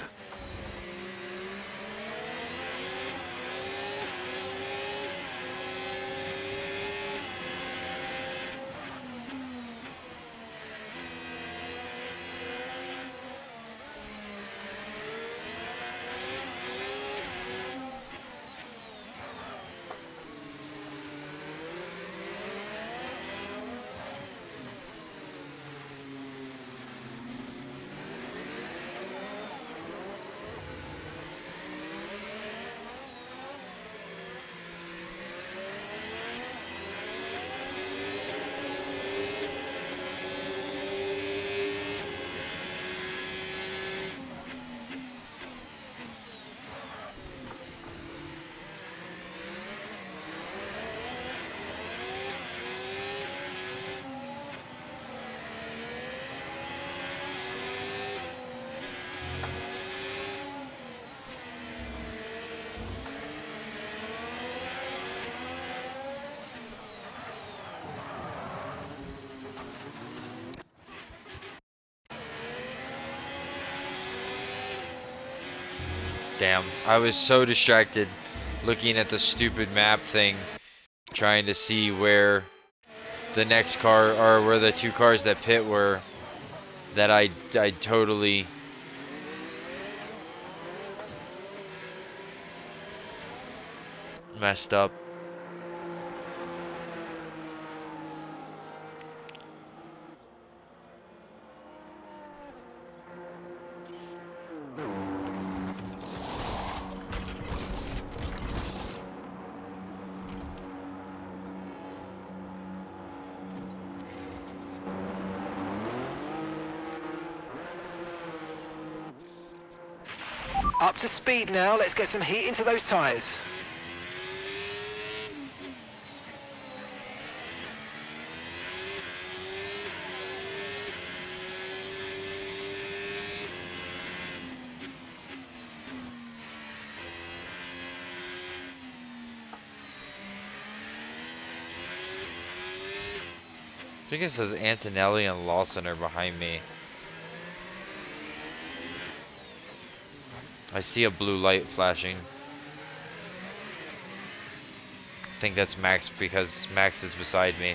Damn, I was so distracted looking at the stupid map thing, trying to see where the next car, or where the 2 cars that pit were, that I totally messed up. Up to speed now, let's get some heat into those tyres. I think it says Antonelli and Lawson are behind me. I see a blue light flashing. I think that's Max because Max is beside me.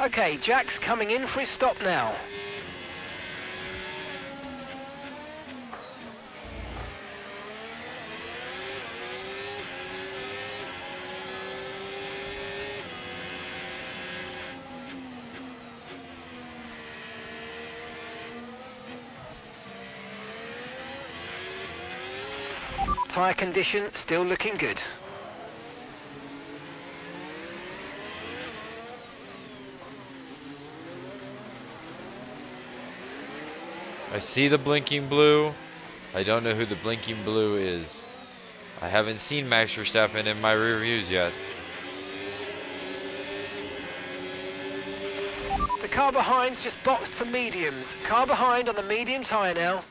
Okay, Jack's coming in for his stop now. Tyre condition still looking good. I see the blinking blue. I don't know who the blinking blue is. I haven't seen Max Verstappen in my rear views yet. The car behind's just boxed for mediums. Car behind on the medium tyre now.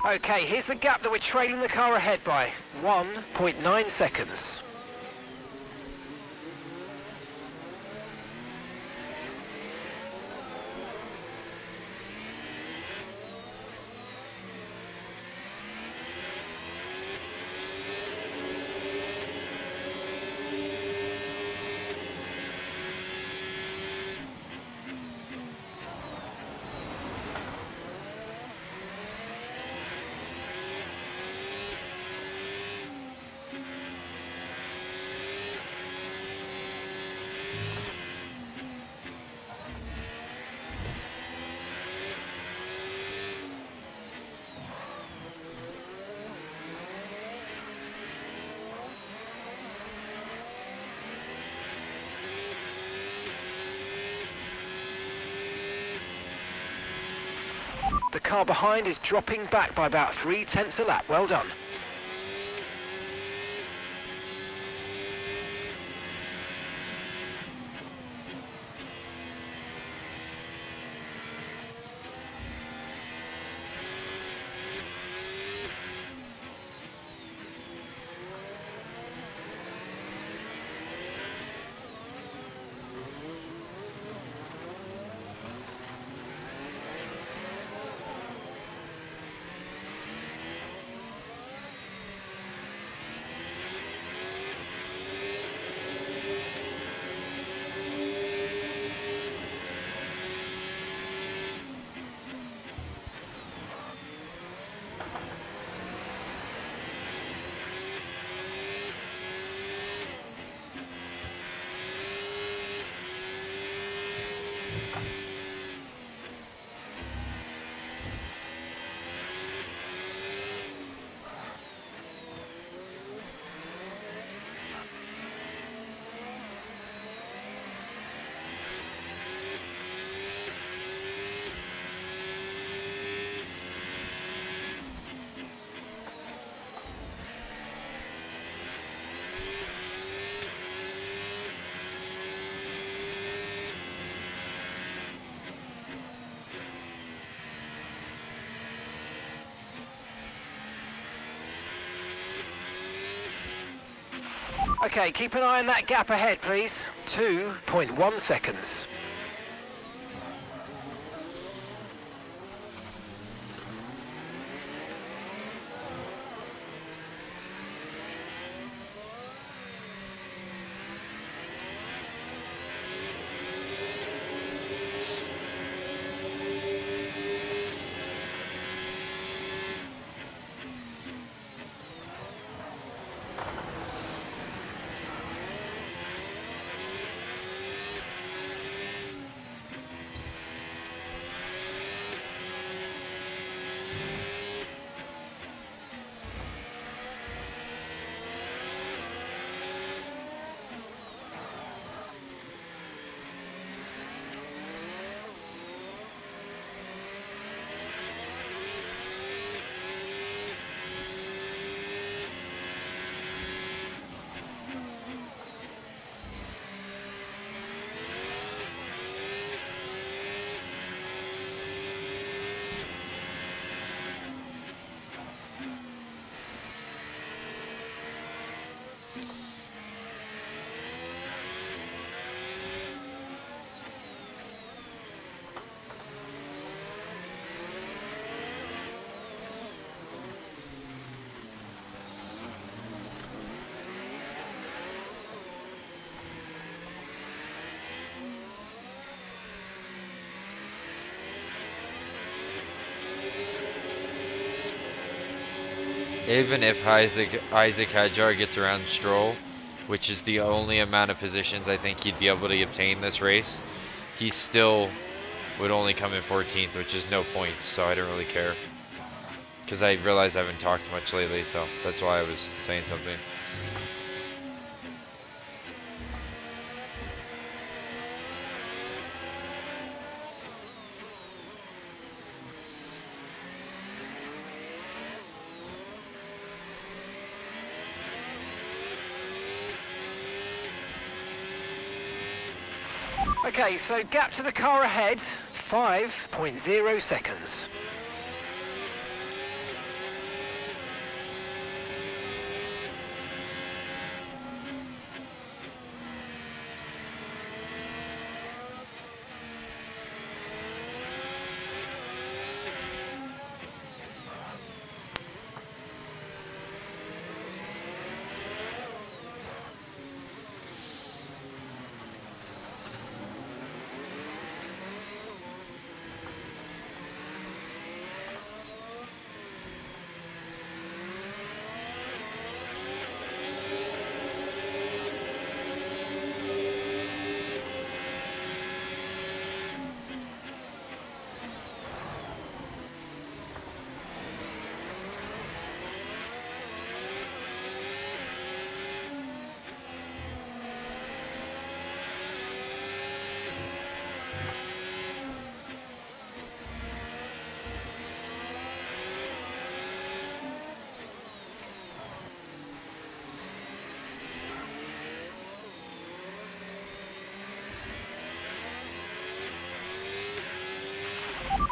Okay, here's the gap that we're trailing the car ahead by. 1.9 seconds. The car behind is dropping back by about 0.3 a lap. Well done. Okay, keep an eye on that gap ahead, please. 2.1 seconds. Even if Isaac Hadjar gets around Stroll, which is the only amount of positions I think he'd be able to obtain this race, he still would only come in 14th, which is no points, so I don't really care. Because I realize I haven't talked much lately, so that's why I was saying something. Okay, so gap to the car ahead, 5.0 seconds.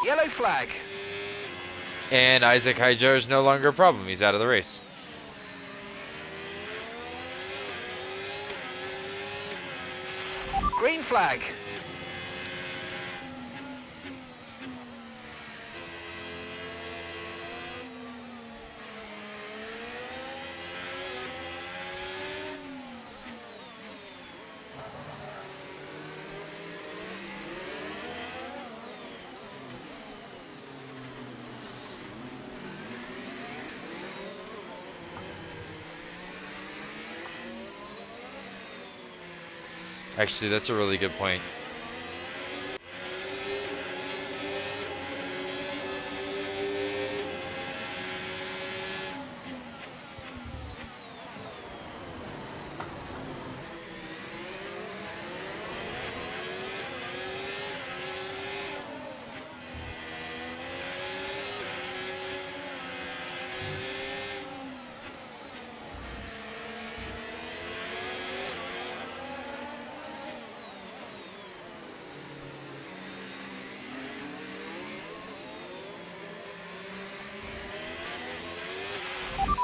Yellow flag. And Isaac Hijo is no longer a problem. He's out of the race. Green flag. Actually, that's a really good point.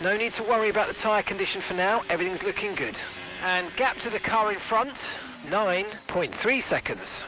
No need to worry about the tyre condition for now, everything's looking good. And gap to the car in front, 9.3 seconds.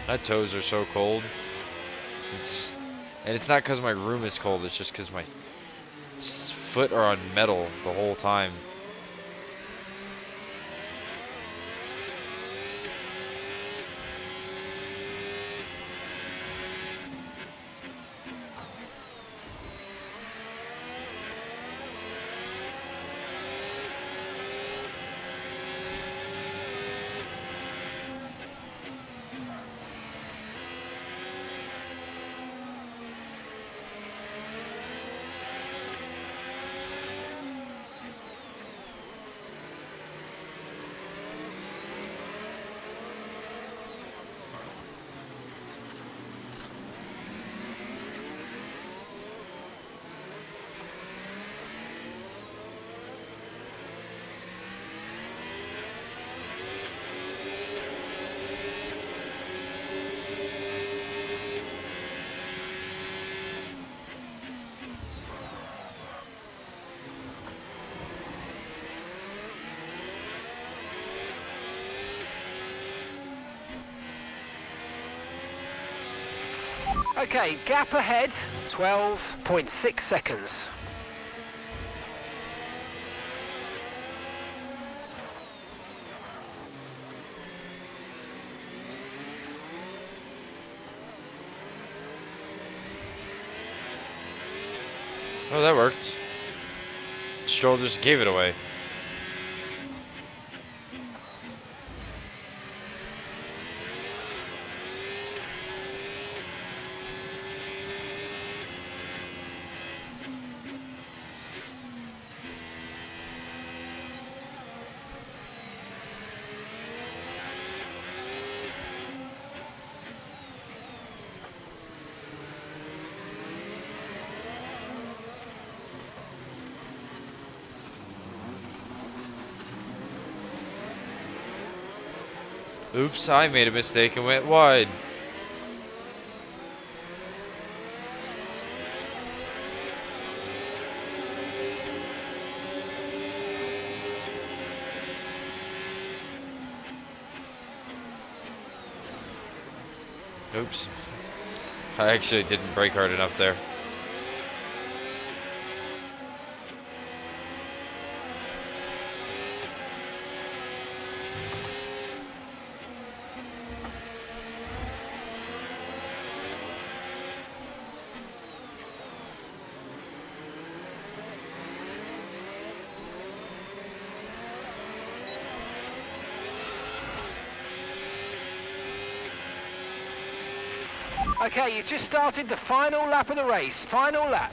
My toes are so cold. And it's not because my room is cold, it's just because my foot are on metal the whole time. Okay, gap ahead, 12.6 seconds. Oh, that worked. Stroll just gave it away. Oops, I made a mistake and went wide. Oops. I actually didn't brake hard enough there. Okay, you've just started the final lap of the race. Final lap.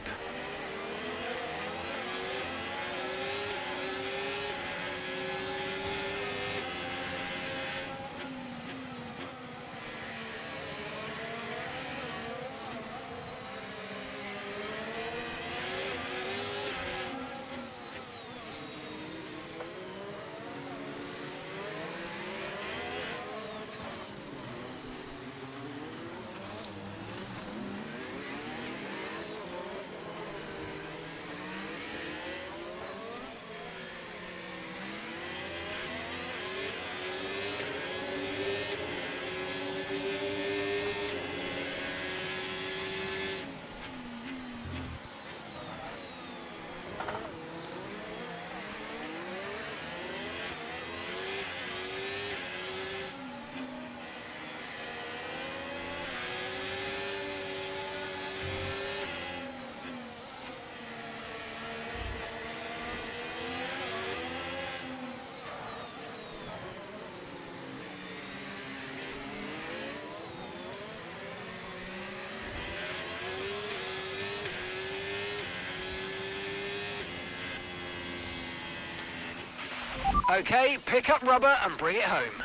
Okay, pick up rubber and bring it home.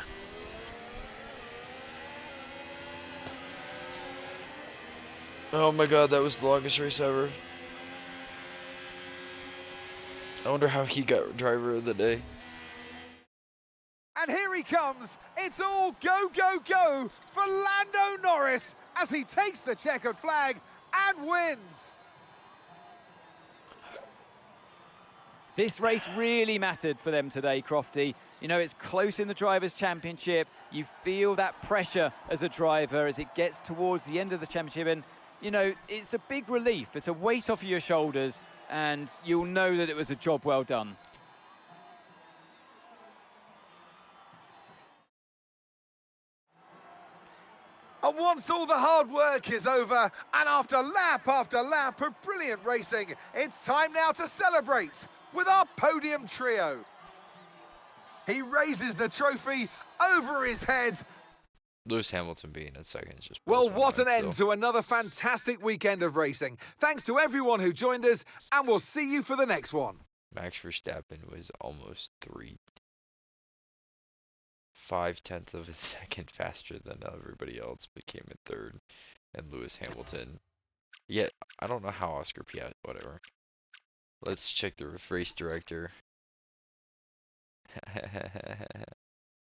Oh my god, that was the longest race ever. I wonder how he got driver of the day. And here he comes. It's all go, go, go for Lando Norris as he takes the checkered flag and wins. This race really mattered for them today, Crofty. You know, it's close in the Drivers' Championship. You feel that pressure as a driver as it gets towards the end of the championship. And, you know, it's a big relief. It's a weight off of your shoulders, and you'll know that it was a job well done. And once all the hard work is over, and after lap of brilliant racing, it's time now to celebrate with our podium trio. He raises the trophy over his head. Lewis Hamilton being in second is just... Well, what an end to another fantastic weekend of racing. Thanks to everyone who joined us, and we'll see you for the next one. Max Verstappen was almost 5/10 of a second faster than everybody else, but came in third. And Lewis Hamilton, yeah, I don't know how Oscar Piastri, whatever. Let's check the race director.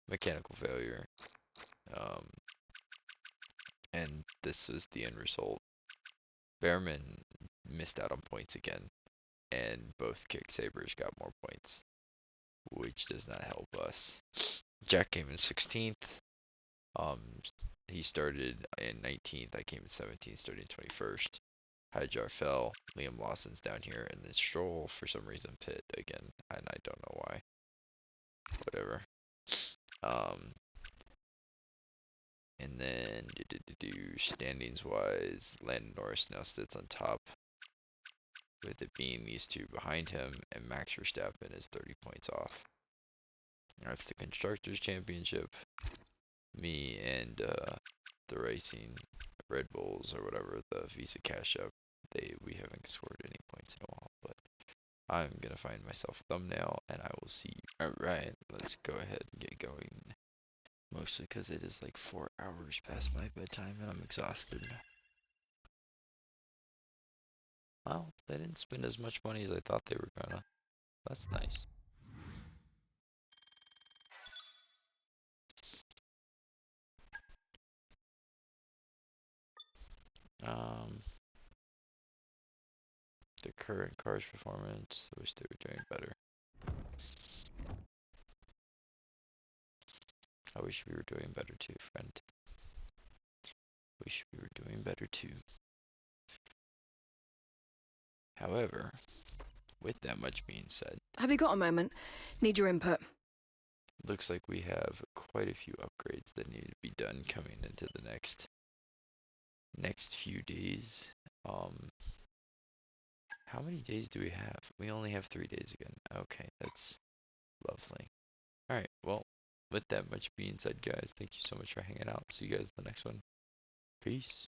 Mechanical failure. And this was the end result. Behrman missed out on points again, and both kick sabers got more points, which does not help us. Jack came in 16th. He started in 19th. I came in 17th, starting in 21st. Hyjar fell. Liam Lawson's down here, and then Stroll for some reason pit again, and I don't know why. Whatever. And then standings wise, Landon Norris now sits on top, with it being these two behind him, and Max Verstappen is 30 points off. That's the Constructors' Championship. Me and the Racing Red Bulls or whatever, the Visa Cash App, we haven't scored any points in a while, but I'm gonna find myself a thumbnail and I will see you. Alright, let's go ahead and get going. Mostly because it is like 4 hours past my bedtime and I'm exhausted. Well, they didn't spend as much money as I thought they were gonna. That's nice. The current car's performance, I wish they were doing better. I wish we were doing better too, friend. Wish we were doing better too. However, with that much being said, Have you got a moment? Need your input. looks like we have quite a few upgrades that need to be done coming into the next few days. How many days do we have? We only have 3 days again. Okay, that's lovely. Alright, well, with that much being said, guys, thank you so much for hanging out. See you guys in the next one. Peace.